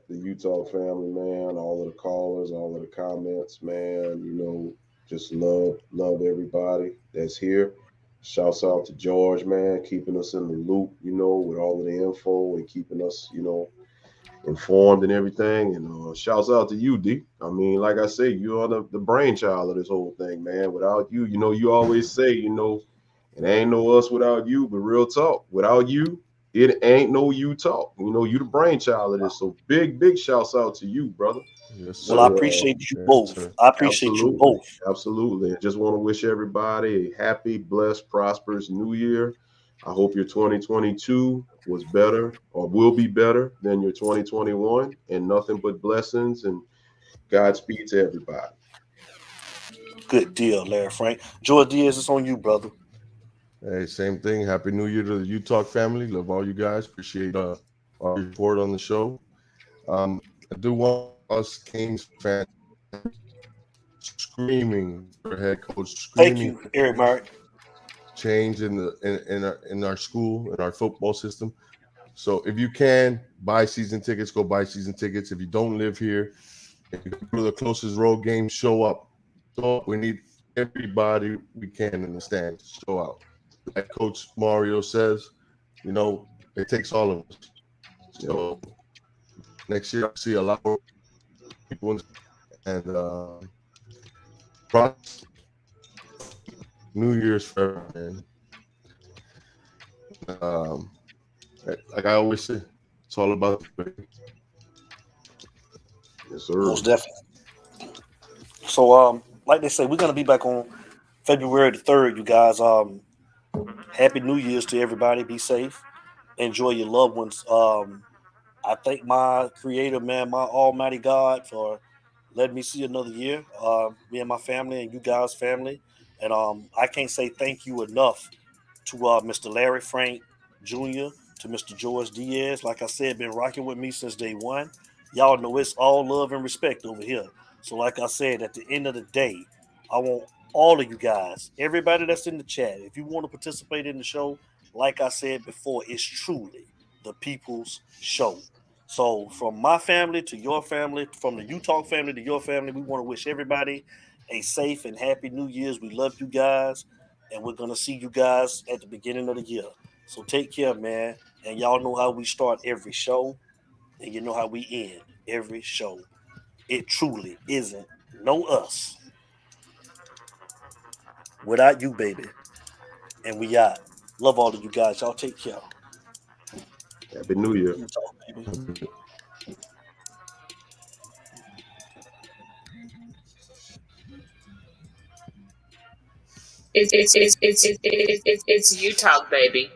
Speaker 2: the Utah family, man. All of the callers, all of the comments, man. You know, just love everybody that's here. Shouts out to George, man, keeping us in the loop, you know, with all of the info and keeping us, you know, informed and everything. And shouts out to you, D. I mean, like I say, you are the brainchild of this whole thing, man. Without you, you know, you always say, you know, it ain't no us without you, but real talk, without you, it ain't no you talk. You know, you the brainchild of this. So big shouts out to you, brother.
Speaker 6: Yes, sir.
Speaker 1: Well, I appreciate you both.
Speaker 6: Sir.
Speaker 1: I appreciate you both.
Speaker 2: Absolutely. And just want to wish everybody a happy, blessed, prosperous new year. I hope your 2022 was better or will be better than your 2021, and nothing but blessings and Godspeed to everybody.
Speaker 1: Good deal, Larry Frank. George Diaz, it's on you, brother.
Speaker 6: Hey, same thing. Happy New Year to the Utah family. Love all you guys. Appreciate our report on the show. I do want us Kings fans screaming for head coach,
Speaker 1: Thank
Speaker 6: screaming
Speaker 1: you, Eric Mark.
Speaker 6: change in our school, in our football system. So if you can buy season tickets, go buy season tickets. If you don't live here, if you go to the closest road game, show up. So we need everybody we can in the stands. Show out. Like Coach Mario says, you know, it takes all of us. So next year, I'll see a lot more people and New Year's forever, man. Like I always say, it's all about the
Speaker 2: Yes, sir.
Speaker 1: Most definitely. So, like they say, we're gonna be back on February the 3rd, you guys. Happy New Year's to everybody. Be safe. Enjoy your loved ones. I thank my creator, man, my almighty God, for letting me see another year. Me and my family and you guys' family. And I can't say thank you enough to Mr. Larry Frank Jr., to Mr. George Diaz. Like I said, been rocking with me since day one. Y'all know it's all love and respect over here. So, like I said, at the end of the day, I want all of you guys, everybody that's in the chat, if you want to participate in the show, like I said before, it's truly the people's show. So, from my family to your family, from the Utah family to your family, we want to wish everybody a safe and happy New Year's. We love you guys, and we're gonna see you guys at the beginning of the year. So take care, man. And y'all know how we start every show, and you know how we end every show. It truly isn't no us without you, baby. And we out. Love all of you guys. Y'all take care.
Speaker 2: Happy New Year.
Speaker 1: Utah, baby.
Speaker 3: It's you talk, baby.